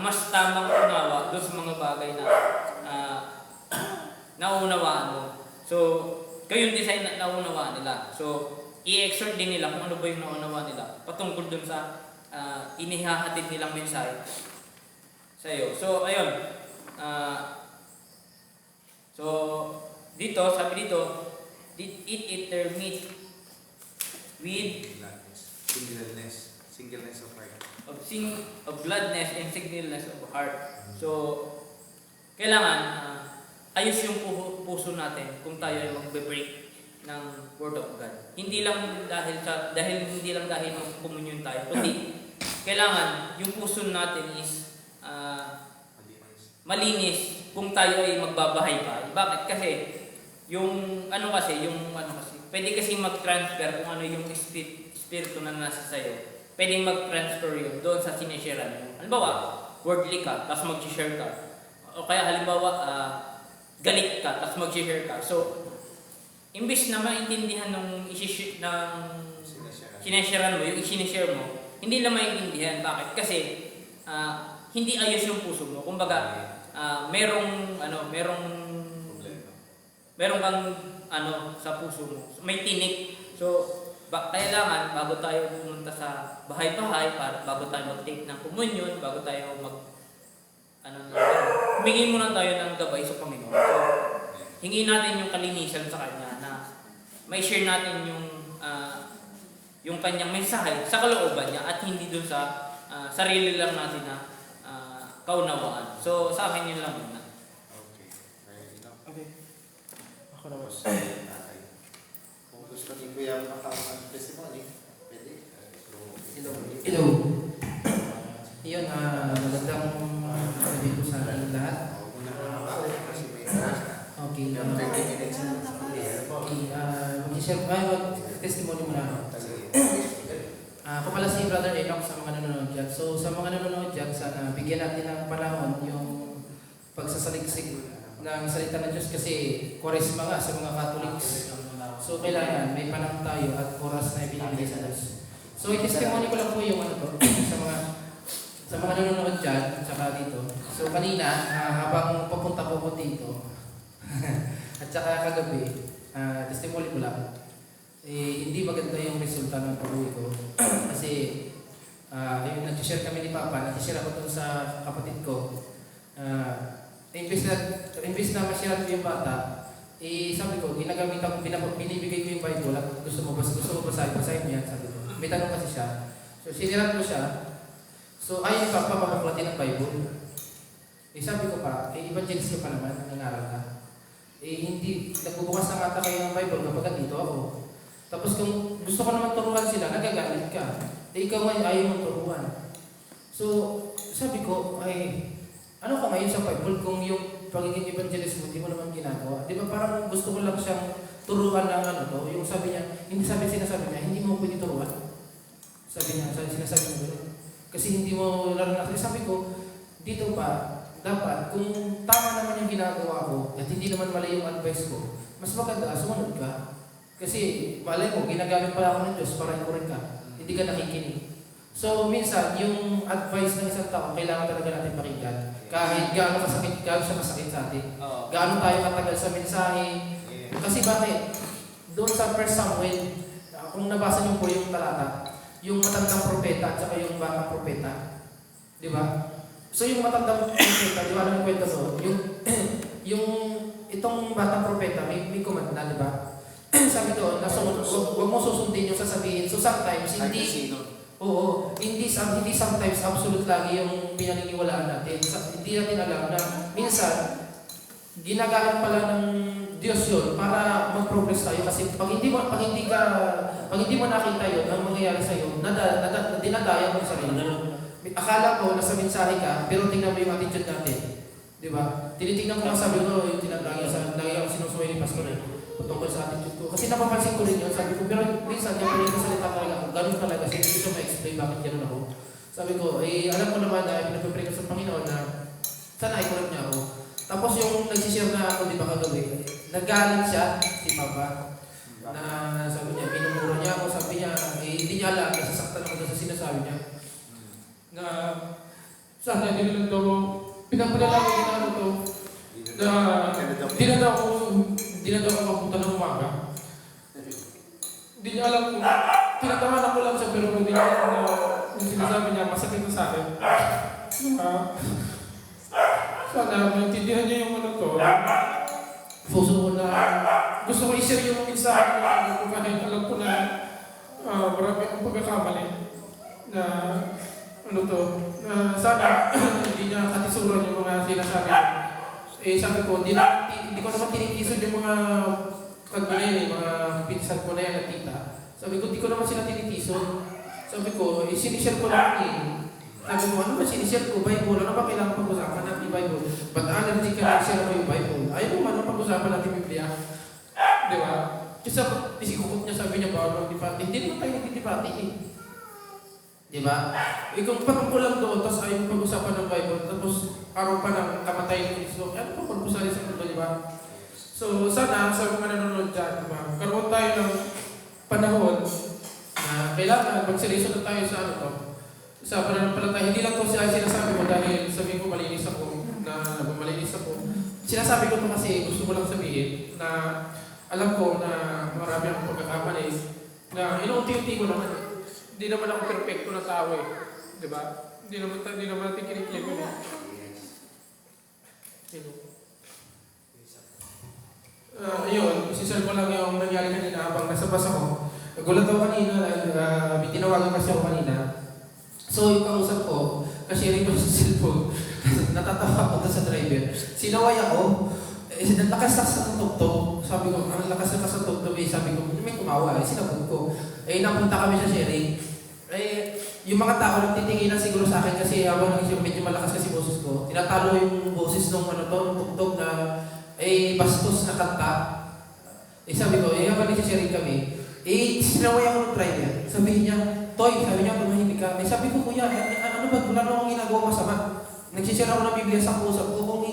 mas tamang unawa doon sa mga bagay na naunawaan mo. So, kayo yung design na naunawaan nila. So, i-exhort din nila kung ano ba yung naunawaan nila patungkol doon sa inihahatid nilang mensahe sa iyo. So, ayun. So, dito, sabi dito, eat their meat with Singleness of heart. of gladness and singleness of heart. So, kailangan ayos yung puso natin kung tayo ay magbe-break ng Word of God. Hindi lang dahil ng communion tayo, kundi kailangan yung puso natin is malinis kung tayo ay magbabahay-bahay. Bakit? Kasi pwede kasi mag-transfer kung ano yung espiritu na nasa sayo pwedeng mag-transfer yun doon sa sinishare mo. Halimbawa, worldly ka, tapos mag-share ka. O kaya halimbawa, galit ka, tapos mag-share ka. So, imbis na maintindihan ng sinishare mo, yung sinishare mo, hindi lang maintindihan. Bakit? Kasi, hindi ayos yung puso mo. Kumbaga, merong kang sa puso mo. May tinik. So, kailangan bago tayo pumunta sa bahay-bahay, bago tayo mag-take ng communion, bago tayo humingi muna tayo ng gabay sa Panginoon. So, hingin natin yung kalinisan sa Kanya na may share natin yung kanyang mensahe sa kalooban niya at hindi dun sa sarili lang natin na kaunawaan. So, sa akin yun lang muna. Okay. Okay. Ako naman. Kung gusto ni Kuya makapag-testimony, pwede. Hello. Iyon, magandang dito sa ating lahat. Kasi may oras na. Okay. 30 minutes na. Mag-share, mag-testimony muna ako. Ako pala si Brother Enoch sa mga nanonood dyan. So sa mga nanonood dyan, sana bigyan natin ng panahon yung pagsasaliksik ng salita ng Diyos kasi Kwaresma nga sa mga Catholics. So kailangan may panahon tayo at oras na ibinibigay sa Diyos. So i-testimony ko lang po yung sa mga nanonood dyan, tsaka dito. So kanina, habang papunta po dito, at saka kagabi, testimony ko lang. Hindi maganda yung resulta ng pag-uwi ko. Kasi, yung nag-share kami ni Papa, nag-share ako dun sa kapatid ko. Imbis na ma-share ko yung bata, sabi ko, binibigay ko yung Bible at gusto mo basahin mo yan, sabi ko. May tanong kasi siya. So, sinirat ko siya. So, ayaw pa mabaklatin ng Bible. Sabi ko pa, evangelist ka pa naman, nangaral ka. Hindi, nagbubukas na mata kayo ng Bible kapag dito ako. Tapos kung gusto ko naman turuan sila, nagagalit ka. Ikaw ngayon ayaw mong turuan. So, sabi ko, ano ka ngayon sa Bible kung yung pagiging evangelist mo, hindi mo naman ginagawa? Di ba parang gusto ko lang siyang turuan ng yung sabi niya, sinasabi niya, hindi mo pwede turuan. Sabi niya, sinasabi mo gano'n. Kasi hindi mo naranasan. Sabi ko, dito pa, dapat, kung tama naman yung ginagawa ko, at hindi naman mali yung advice ko, mas maganda, sumunod ka. Kasi, malay mo, ginagamit pala ako ng Diyos para ikurin ka. Hindi ka nakikinig. So, minsan, yung advice ng isang tao, kailangan talaga natin pakinggan. Kahit gaano siya masakit sa atin. Gaano tayo katagal sa mensahe. Kasi bakit? Doon sa 1 Samuel, kung nabasa niyo po yung talata, yung matandang propeta at saka yung batang propeta. Di ba? So, yung matandang propeta, di ba alam yung kwento doon? Yung itong batang propeta, may command na, di ba? Sabi doon, huwag mo susundin yung sasabihin. So sometimes, hindi sometimes absolute lagi yung pinaniniwalaan natin. Hindi natin alam na minsan, ginagamit pala ng Diyos yun para mag-progress tayo. Kasi pag hindi mo nakita yun, ang mangyayari sa'yo, dinadaya mo sa sarili. Akala ko nasa mensahe ka, pero tingnan mo yung attitude natin. Di ba? Tinitingnan ko lang sabi ko, yung lagi ako sinusuway ni Pastor tungkol sa attitude ko. Kasi napapansin ko rin yun, sabi ko, pero minsan yung pinagkasalita talaga ako, ganun talaga, hindi ko siya ma-explain bakit gano'n ako. Sabi ko, alam ko naman na pinagpapray ko sa Panginoon na sana ikurap niya ako. Tapos yung nagsishare na ako, di ba kagabi, nagalit siya, si Papa, na sabi niya, minumura niya ako, sabi niya, hindi niya alam, nasasaktan ako sa sinasabi niya. Na, sana hindi lang daw, pinapadala ko yung ano to, na, hindi na daw ako mapunta ng umaga. Hindi niya alam kung, tinatawanan ko lang siya, pero hindi niya alam na yung sinasabi niya, masakit na sa akin. Sana, maintindihan niya yung ano to. Puso ko na, gusto ko i-share yung mensahe ko kahit alam ko na marami akong pagkakamali na ano to, na sana hindi niya katisuran yung mga sinasabi. Sabi ko, hindi ko naman tinitisod yung mga kagbalay, mga pinsan ko na yan at tita. Sabi ko, hindi ko naman sila tinitisod. Sabi ko, sinishare ko lang Sabi ko, ano ba sinishare ko? Bible, ano ba kailangan pag-usapan natin Bible? Ba't allergy ka na share mo yung Bible? Ayaw mo, ano pag-usapan natin Biblia? Di ba? Kasi isikukot niya, sabi niya, bawal mag-dipati. Hindi naman tayo nag-dipati eh. Di ba? Kung patungkol lang doon, tapos ayaw mo pag-usapan ng Bible, tapos araw pa ng kamatay ng Kristo, ano pa pag-usapan sa mundo, di ba? So, sana sa mga nanonood dyan, di ba? Karoon tayo ng panahon na kailangan magseryoso na tayo sa ano to. Sa pananampalataya, hindi lang to siya sinasabi mo dahil sabihin ko malinis ako, na malinis ako. Sinasabi ko to kasi gusto ko lang sabihin na alam ko na marami akong pagkakamali na inuunti-unti ko naman. Hindi naman ako perfecto na tao eh. Di ba? Hindi naman natin kiniklik ko eh. Ayun, isisal ko lang yung nangyari kanina habang nasa bus ako. Nagulat ako kanina, may tinawagan kasi ako kanina. So yung kausap ko, kasi-sharing ko sa cellphone, natatawa ako doon sa driver. Sinaway ako, lakas ng tugtog. Sabi ko, ang lakas ng tugtog eh. Sabi ko, may kumawa eh, sinabot ko. Napunta kami sa sharing. Yung mga tao nagtitinginan siguro sa akin kasi habang medyo malakas kasi boses ko. Tinatalo yung boses nung tugtog na bastos na kanta. Sabi ko, habang nagsisharing kami, sinaway ako ng driver. Sabi niya, Toy, sabi niya, tumahimik ka. Sabi ko, kuya, ano ba, wala na akong ginagawa masama. Nagsishare ako ng Biblia sa kusap ko.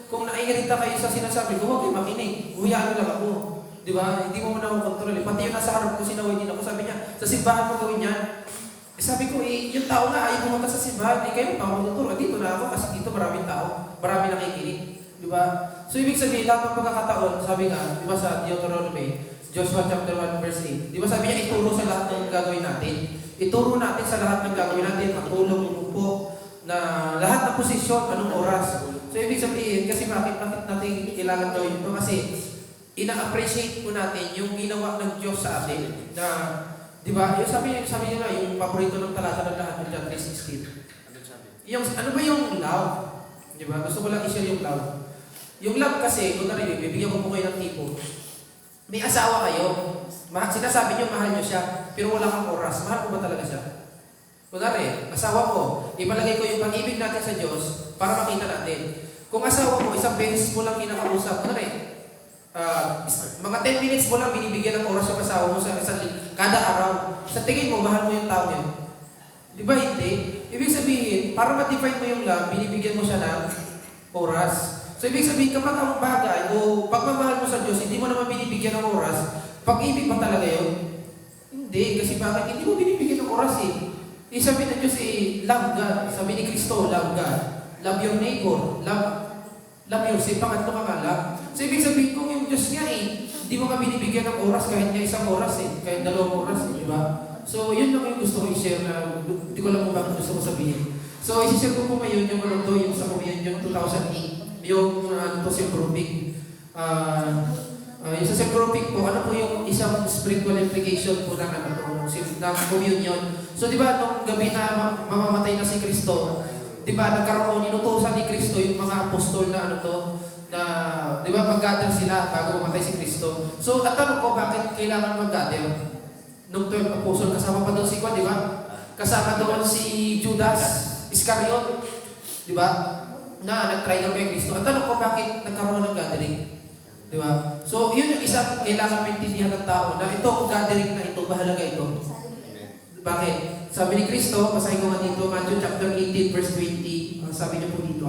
Kung naiirita kayo sa sinasabi ko, huwag kayo makinig. Huyaan lang ako. Di ba? Hindi mo muna ako kontrol. Pati yung nasa harap ko, sinaway din ako. Sabi niya, sa simbahan mo gawin yan. Sabi ko, yung tao na ayaw pumunta sa simbahan, kayo pa ako tuturo. Dito na ako kasi dito maraming tao. Marami nakikinig. Di ba? So, ibig sabihin, lahat ng pagkakataon, sabi nga, di ba sa Deuteronomy, Joshua chapter 1 verse 8. Di ba sabi niya, ituro sa lahat ng gagawin natin. Ituro natin sa lahat ng gagawin natin, matulong, umupo, na lahat ng posisyon, anong oras. So, ibig sabihin, kasi bakit natin kailangan gawin ito? Kasi, ina-appreciate po natin yung ginawa ng Diyos sa atin. Na, di ba, yung sabi niya na, yung paborito ng talata ng lahat ng John 3:16. Yung, ano ba yung love? Di ba? Gusto ko lang i-share yung love. Yung love kasi, kung narinig, bibigyan ko po kayo ng tipo. May asawa kayo, sinasabi niyo mahal niyo siya, pero wala kang oras. Mahal ko ba talaga siya? Kunwari, asawa ko, ipalagay ko yung pag-ibig natin sa Diyos para makita natin. Kung asawa mo, isang beses mo lang kinakausap, kunwari, mga 10 minutes mo lang binibigyan ng oras yung asawa mo sa kada araw. Sa tingin mo, mahal mo yung tao niyo. Di ba hindi? Ibig sabihin, para ma-define mo yung love, binibigyan mo siya ng oras. So, ibig sabihin, kapag ang bagay o pagmamahal mo sa Diyos, hindi mo naman binibigyan ng oras, pag-ibig ba talaga yun? Hindi, kasi bakit? Hindi mo binibigyan ng oras eh. Sabi ng Diyos love God. Sabi ni Kristo, love God. Love your neighbor. Love yourself. Pangatlo ka nga love. So, ibig sabihin, kung yung Diyos nga hindi mo ka binibigyan ng oras kahit nga isang oras kahit 2 oras di ba? So, yun lang yung gusto ko i-share na hindi ko lang kung bakit gusto ko sabihin. So, i-share ko po ngayon yung ano to, yung sa Communion 2008. Yung self-grouping. Yung sa self-grouping po, ano po yung isang spiritual implication po ng communion. So, di ba, nung gabi na mamamatay na si Kristo, di ba, nagkaroon, inutusan ni Kristo yung mga apostol na na, di ba, mag-gather sila bago mamatay si Kristo. So, at tanong ko, bakit kailangan mag-gather? Nung 12 apostol, kasama pa doon si Juan, di ba? Kasama doon si Judas Iscariot, di ba? Na nag-try na kay Kristo. At tanong ko, bakit nagkaroon ng gathering? Di ba? So, yun yung isang kailangan maintindihan ng tao na ito, gathering na ito, bahalaga ito. Bakit? Sabi ni Kristo, basahin ko nga dito, Matthew chapter 18, verse 20. Sabi niyo po dito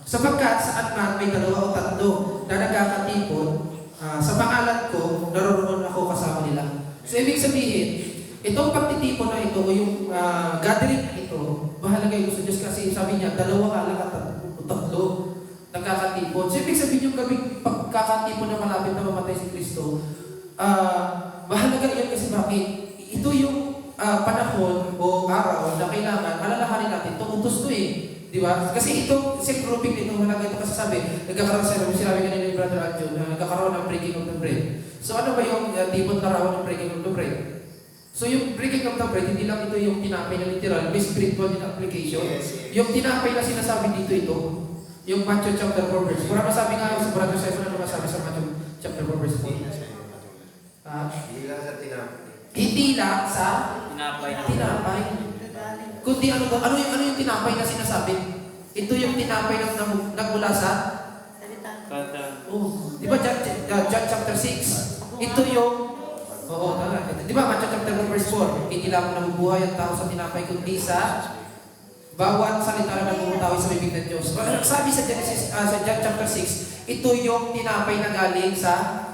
sapagkat saan man may 2 o 3 na nagkakatipon, sa pangalan ko, naroon ako kasama nila. So, ibig sabihin, itong pagtitipon na ito, yung gathering na ito, mahalaga yung sa Diyos kasi sabi niya, 2 at 3 nagkakatipon. So, ibig sabihin yung gabing pagkakatipon na malapit na mamatay si Kristo, mahalaga yun kasi bakit? Ito yung panahon o araw na kailangan, alalahanin natin, itong utos to Di ba? Kasi ito, self-grouping nito, mahalaga ito kasi sabi, nagkakaroon sinabi kanina ni Brother Anjo, na nagkakaroon ng breaking of the bread. So, ano ba yung tipon na raw ng breaking of the bread? So, yung breaking of the bread, hindi lang ito yung tinapay na literal, may spiritual din application. Yes. Yung tinapay na sinasabi dito ito, yung Matthew chapter 4 verse. Kung masabi nga sa Brother Simon, ano masabi sa Matthew chapter 4 verse 4? Hindi lang sa tinapay. Hindi lang sa Tinapay. Kundi ano yung tinapay na sinasabi? Ito yung tinapay na nagmula sa Kada. di ba John chapter 6? Ito yung Oo, tama. Di ba, Matthew chapter 1 verse 4, hindi lamang nabubuhay ang tao sa tinapay kundi sa bawat salita na nagmumutawi sa bibig ng Diyos. Sabi sa sa John chapter 6, ito yung tinapay na galing sa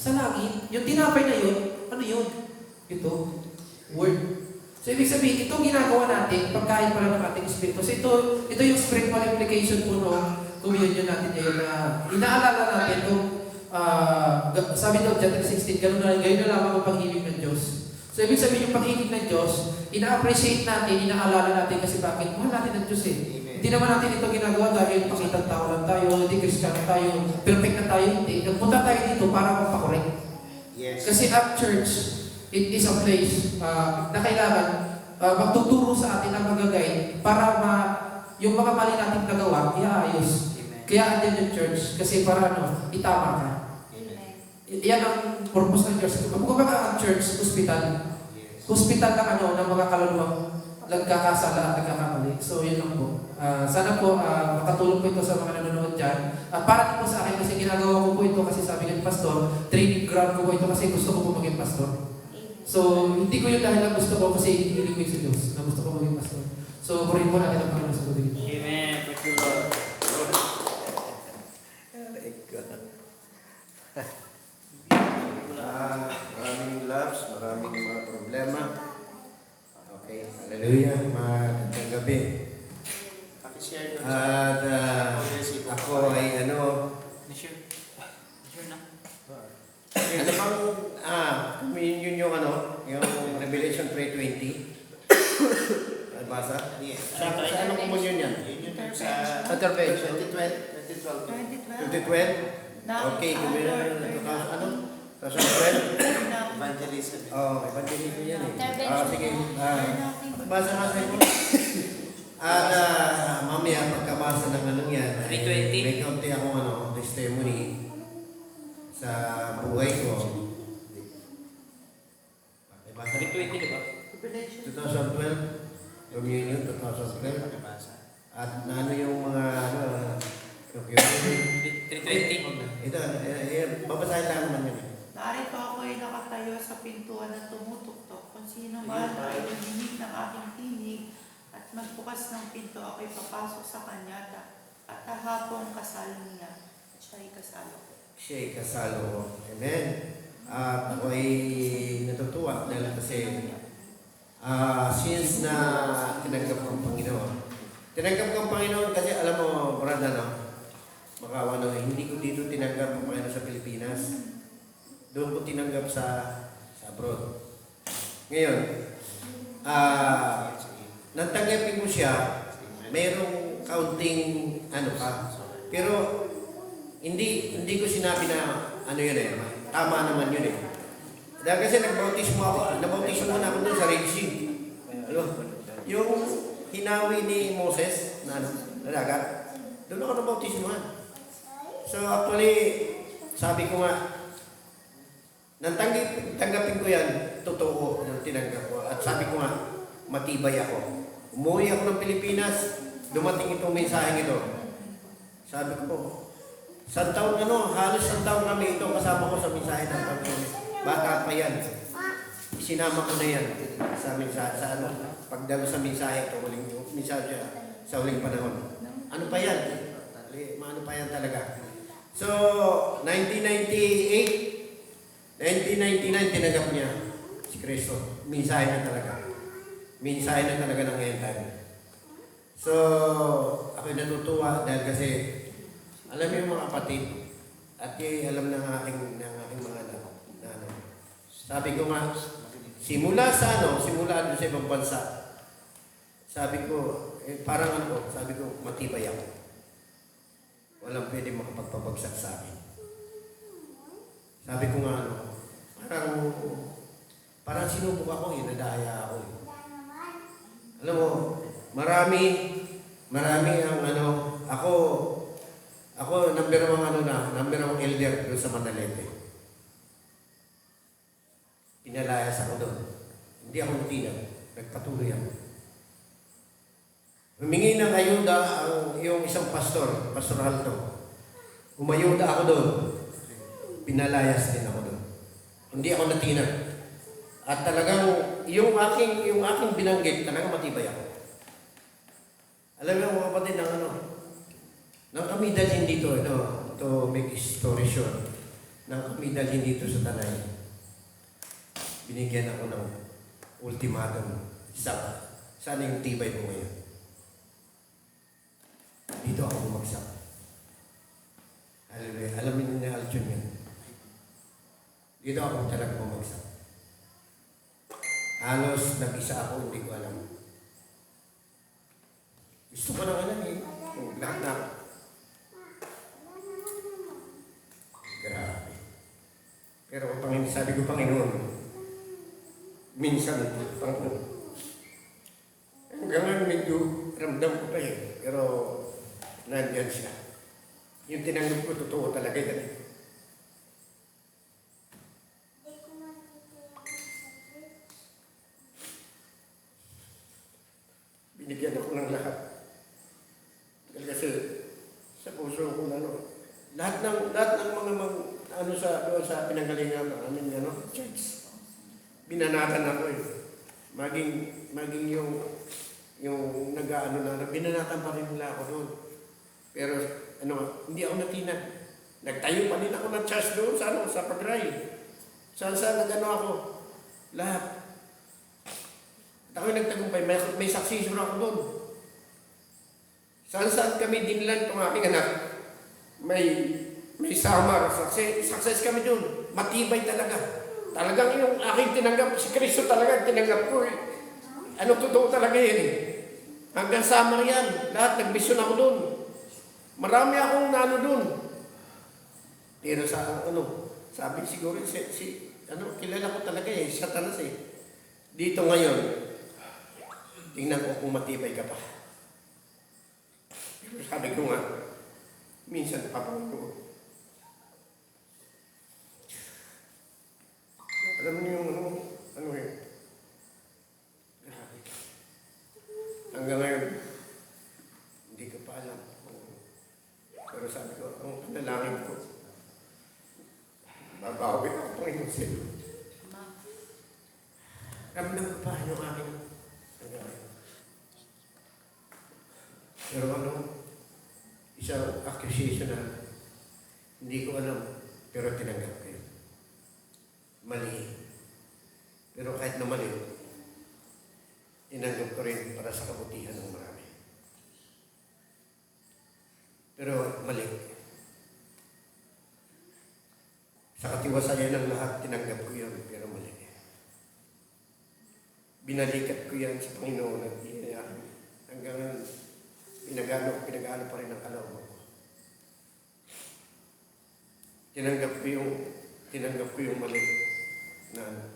langit. Yung tinapay na yun, ano yun? Ito, word. So, ibig sabihin, itong ginagawa natin, pagkain pala ng ating espiritu. So, ito yung spiritual implication po ng communion natin ngayon na inaalala natin itong sabi doon, John 3:16, gano'n na lamang ang pag-ibig ng Diyos. So, ibig sabihin yung pag-ibig ng Diyos, ina-appreciate natin, inaalala natin kasi bakit? Mahal natin ng Diyos eh. Hindi naman natin ito ginagawa dahil pakitang tao lang tayo, hindi Kristiyano tayo, perfect na tayo, hindi. Nagpunta tayo dito para magpakorek. Yes. Kasi at church, it is a place na kailangan magtuturo sa atin ang magagay para yung mga mali nating nagawa, iaayos. Kaya andyan yung church, kasi para itama ka. Yan ang purpose ng church. Kumbaga ang church, hospital. Hospital ka ng mga kaluluwang nagkakasala at nagkakamali. So, yun lang po. Sana po makatulong po ito sa mga nanonood dyan. Para din po sa akin kasi ginagawa ko po ito kasi sabi ng pastor, training ground ko po ito kasi gusto ko po maging pastor. So, hindi ko yun dahil lang gusto ko kasi hilig ko sa Diyos na gusto ko maging pastor. So, purihin po natin ang Panginoon sa tubig. Amen. Praise the Lord. Maraming loves, maraming mga problema. Okay, hallelujah, magandang gabi. Pakishare doon At ako ay Share na. yun yung yung Revelation 3:20. Basa? Yes. Sa anong communion yan? Yun yung sa Intervention. 2012? Okay, communion, 2012? evangelism. Evangelism yan eh. Intervention. Sige, basa nga sa ito. At mamaya pagkabasa ng yan, 3:20. may kaunti akong testimony sa buhay ko. Basa 3:20, di ba? 2012, communion 2012. At yung mga okay. 3:20. Ito, babasahin lang naman yun. Narito ako'y nakatayo sa pintuan na tumutuktok. Kung sino man ay nadinig ng aking tinig at magbukas ng pinto, ako'y papasok sa kanya at hahapong kasalo niya. At siya'y kasalo ko. Siya'y kasalo ko. Amen. At ako'y natutuwa dahil kasi since na tinanggap ko ang Panginoon. Tinanggap ko ang Panginoon kasi alam mo, brother, hindi ko dito tinanggap ang Panginoon sa Pilipinas. Doon ko tinanggap sa abroad. Ngayon, natanggapin ko siya, mayroong kaunting pero hindi ko sinabi na yun eh, tama naman yun eh. Dahil kasi nagbautismo ako na ako doon sa Red Sea. Yung hinawi ni Moses na dagat, doon ako nabautismohan. So actually, sabi ko nga, tanggapin ko yan, totoo yung tinanggap ko. At sabi ko nga, matibay ako. Umuwi ako ng Pilipinas, dumating itong mensaheng ito. Sabi ko, halos 1 taon kami ito, kasama ko sa mensahe ng Panginoon. Bata pa yan. Sinama ko na yan sa pagdalo sa mensahe ito, mensahe sa huling panahon. Ano pa yan? Ano pa yan talaga? So, 1999, tinanggap niya si Kristo. Mensahe na talaga. Mensahe na talaga ng end time. So, ako'y natutuwa dahil kasi alam mo yung mga kapatid at alam ng aking mga anak na sabi ko nga, simula doon sa ibang bansa, sabi ko, sabi ko, matibay ako. Walang pwede makapagpabagsak sa akin. Sabi ko nga, parang sinubok ako, nadaya ako. Alam mo, marami ang ako number one elder doon sa Manalete. Pinalayas ako doon. Hindi ako natinag. Nagpatuloy ako. Humingi ng ayuda yung isang pastor, Pastor Alto. Umayuda ako doon. Pinalayas din ako doon. Hindi ako natinag. At talagang yung aking binanggit, talagang matibay ako. Alam mo mga kapatid, nang kami dalhin dito, to make story short, nang kami dalhin dito sa Tanay, binigyan ako ng ultimatum. Sana yung tibay mo ngayon. Dito ako bumagsak. Hallelujah. Alam niyo na Aljon yan. Dito ako talaga bumagsak. Halos nag-isa ako, hindi ko alam. Gusto ko na alam eh. Lahat na ako. Grabe. Pero Panginoon, sabi ko, Panginoon, minsan, Panginoon, hanggang ngayon medyo ramdam ko pa eh. Pero nandiyan siya. Yung tinanggap ko, totoo talaga yan. Binigyan ako ng lahat. Kasi sa puso ko lahat ng mga doon sa pinanggalingan namin church. Binanatan ako eh. Maging yung binanatan pa rin nila ako doon. Pero hindi ako natinag. Nagtayo pa rin ako ng church doon sa Pagray. Saan ako. Lahat. At ako'y nagtagumpay, may successor ako doon. Saan kami dinlan itong aking anak, may summer, success kami doon. Matibay talaga. Talagang yung aking tinanggap, si Kristo talaga tinanggap ko eh. Totoo talaga yan eh. Hanggang summer yan, lahat nagbisyon ako doon. Marami akong doon. Pero sabi siguro, kilala ko talaga eh, Satanas eh. Dito ngayon, tingnan ko kung matibay ka pa. Pero sabi ko nga, minsan papangin ko. Alam niyo yung grabe. Hanggang ngayon, hindi ko pa alam. Pero sabi ko, ang panalangin ko, babawi ako Panginoon sa iyo. Ramdam ko pa yung aking pero isang accusation na hindi ko alam, pero tinanggap ko yun. Mali. Pero kahit na mali, tinanggap ko rin para sa kabutihan ng marami. Pero mali. Sa katiwasayan ng lahat, tinanggap ko yun, pero mali. Binalikat ko yan sa Panginoon at hanggang pinagano pa rin ang alaw mo. Tinanggap ko yung mali na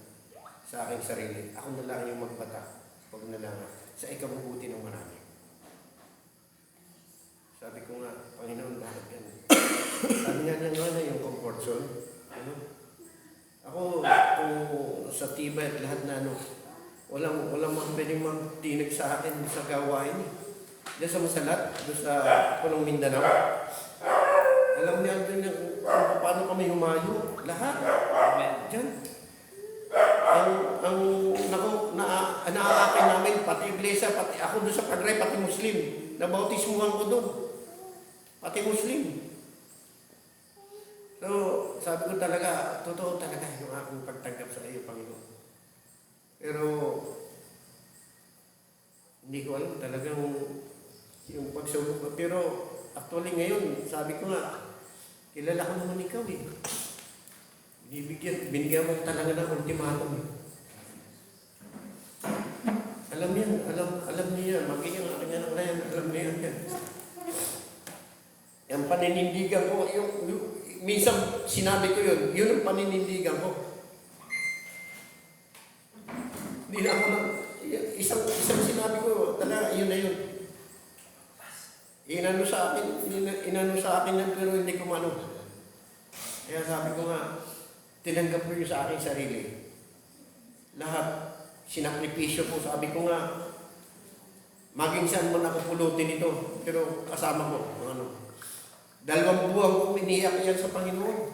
sa aking sarili. Ako na lang yung magbata. Huwag na lang sa ikabubuti ng marami. Sabi ko nga, Panginoon, bakit yan? Sabi nga yung comfort zone. Ako, kung sa tibay at lahat na walang pwedeng magtinag sa akin sa gawain. Diyan sa Masalat, doon sa Punong Mindanao. Alam niya doon kung paano kami humayo. Lahat. Diyan. Naaakin namin, pati iglesia, pati ako doon sa Pagray, pati Muslim. Nabautismuhan ko doon. Pati Muslim. So, sabi ko talaga, totoo talaga yung aking pagtanggap sa iyo, Panginoon. Pero, hindi ko alam talagang yung pagsubok ko. Pero, actually ngayon, sabi ko nga, kilala ko naman ikaw eh. Binigyan mo talaga ng ultimatum eh. Alam niya, magiging aking anak na yan, alam niya yan. Yung paninindigan ko, minsan sinabi ko yun ang paninindigan ko. Hindi na ako isang sinabi ko, talaga, yun na yun. Inano sa akin yan, pero hindi ko mano. Kaya sabi ko nga, tinanggap ko yun sa aking sarili. Lahat, sinakripisyo ko, sabi ko nga, maging saan mo nakapulutin ito, pero kasama ko, 2 buwan ko iniyak yan sa Panginoon.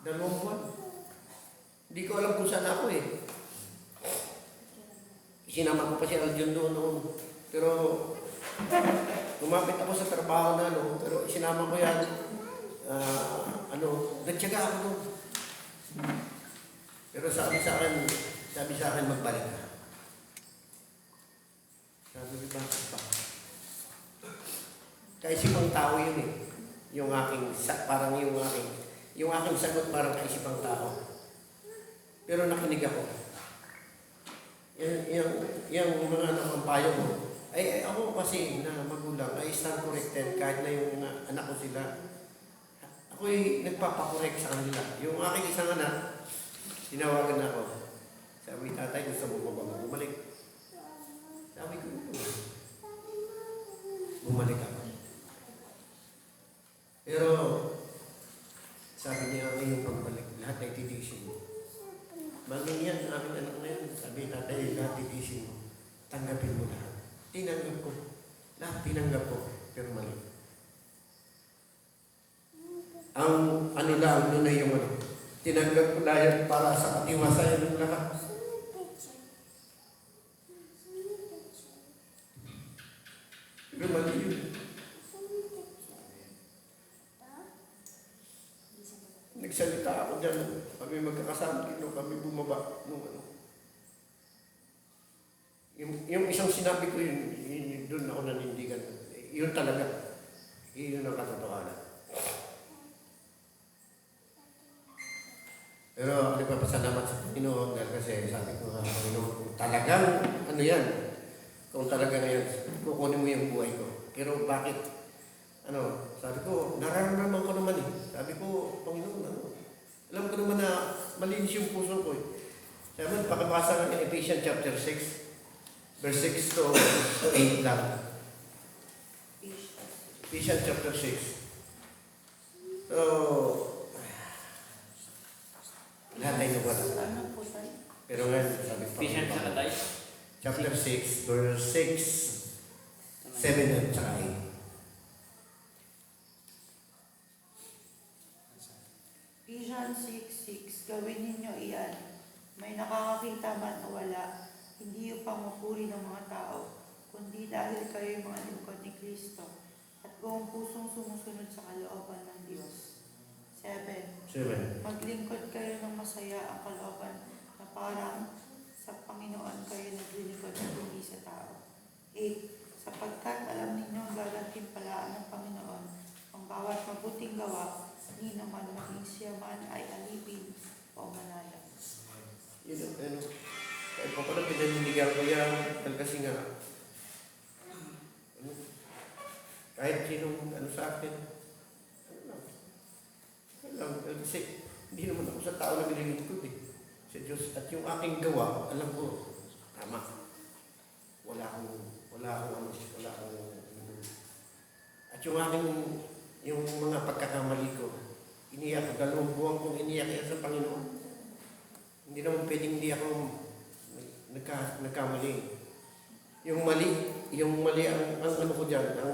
2 buwan. Hindi ko alam kung saan ako eh. Sinama ko pa si Aljon doon noon. Pero, lumapit ako sa trabaho na pero sinama ko yan. Nagtyaga ako doon. Pero sabi sa akin, magbalik ka. Sabi ko, bakit pa? Kaisipang tao yun eh. Yung aking sagot parang kaisipang tao. Pero nakinig ako. Yung mga anak ang payo ko, ay ako kasi na magulang, I stand corrected kahit na yung anak ko sila. Ako'y nagpapakorek sa kanila. Yung aking isang anak, tinawagan ako. Sabi, tatay, gusto mo ba bumalik? Sabi ko, bumalik ako. Pero, sabi niya, yung pagbalik, lahat ay titiisin mo. Maging yan, aming anak na yun. Sabi, tatay, lahat titiisin mo. Tanggapin mo lahat. Tinanggap ko. Lahat tinanggap ko. Pero mali. Ang lang nun na yung tinanggap ko na yan para sa katiwasayan ng lahat. Pero mali yun. Nagsalita ako dyan. Kami magkakasama, kami bumaba nung Yung isang sinabi ko yun doon ako nanindigan. Yun talaga. Yun ang katotohanan. Pero nagpapasalamat sa Panginoon dahil kasi sabi ko nga, Panginoon, kung talagang yan, kung talagang yan, kukunin mo yung buhay ko. Pero bakit? Sabi ko, nararamdaman ko naman eh. Sabi ko, Panginoon, alam ko naman na malinis yung puso ko eh. Sabi mo, pakibasa ng Ephesians chapter 6, verse 6 to 8 lang. Ephesians chapter 6. So, lahat ay nawala. Pero ngayon, sabi ko, Ephesians na tayo. chapter 6, verse 6, 7 at saka 8. Ephesians 6:6, gawin ninyo iyan. May nakakakita man o wala, hindi upang mapuri ng mga tao, kundi dahil kayo'y mga lingkod ni Kristo at buong pusong sumusunod sa kalooban ng Diyos. 7. Maglingkod kayo ng masaya ang kalooban na parang sa Panginoon kayo naglilingkod at hindi sa tao. 8. Sapagkat alam ninyo ang gagantimpalaan ng Panginoon ang bawat mabuting gawa, hindi naman maging siya man ay alipin o manaya. Yun kahit pa pala pinanindigan ko yan, kasi nga, kahit sinong sa akin, kasi hindi naman ako sa tao na nililingkod eh. Sa Diyos. At yung aking gawa, alam ko, tama. Wala akong at yung mga pagkakamali ko, iniyak ko, 2 buwan kong iniyak yan sa Panginoon. Hindi naman pwedeng hindi ako nagkamali. Yung mali ang ko dyan, ang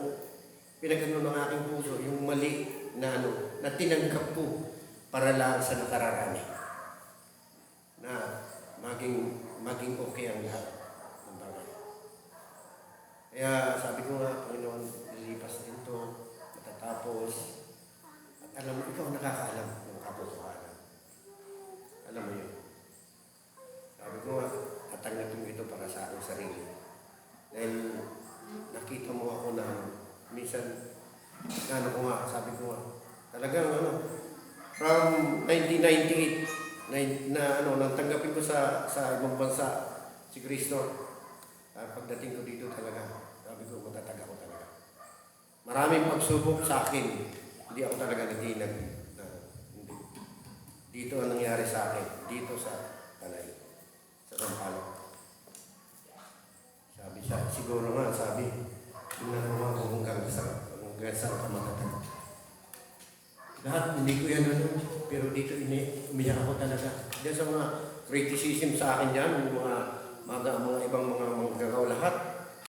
pinagano ng aking puso, yung mali na na tinanggap ko para lang sa nakararami. Na maging okay ang lahat ng bagay. Kaya sabi ko nga, Panginoon, lilipas din to, matatapos. At alam mo, ikaw nakakaalam ng katotohanan. Alam mo yun. Sabi ko nga, tatanggapin mo ito para sa aking sarili. Dahil nakita mo ako na minsan, ko nga, sabi ko nga, talagang from 1998, nang tanggapin ko sa ibang bansa, si Kristo, pagdating ko dito talaga, sabi ko, matatag ako talaga. Maraming pagsubok sa akin, hindi ako talaga naginag. Dito ang nangyari sa akin, dito sa Panay, sa Sampaloc. Sabi siya, siguro nga, tingnan mo ako hanggang saan ka matatag. Lahat, hindi ko yan pero dito umiyak ako talaga. Diyan sa mga criticism sa akin dyan, mga ibang mga manggagaw lahat,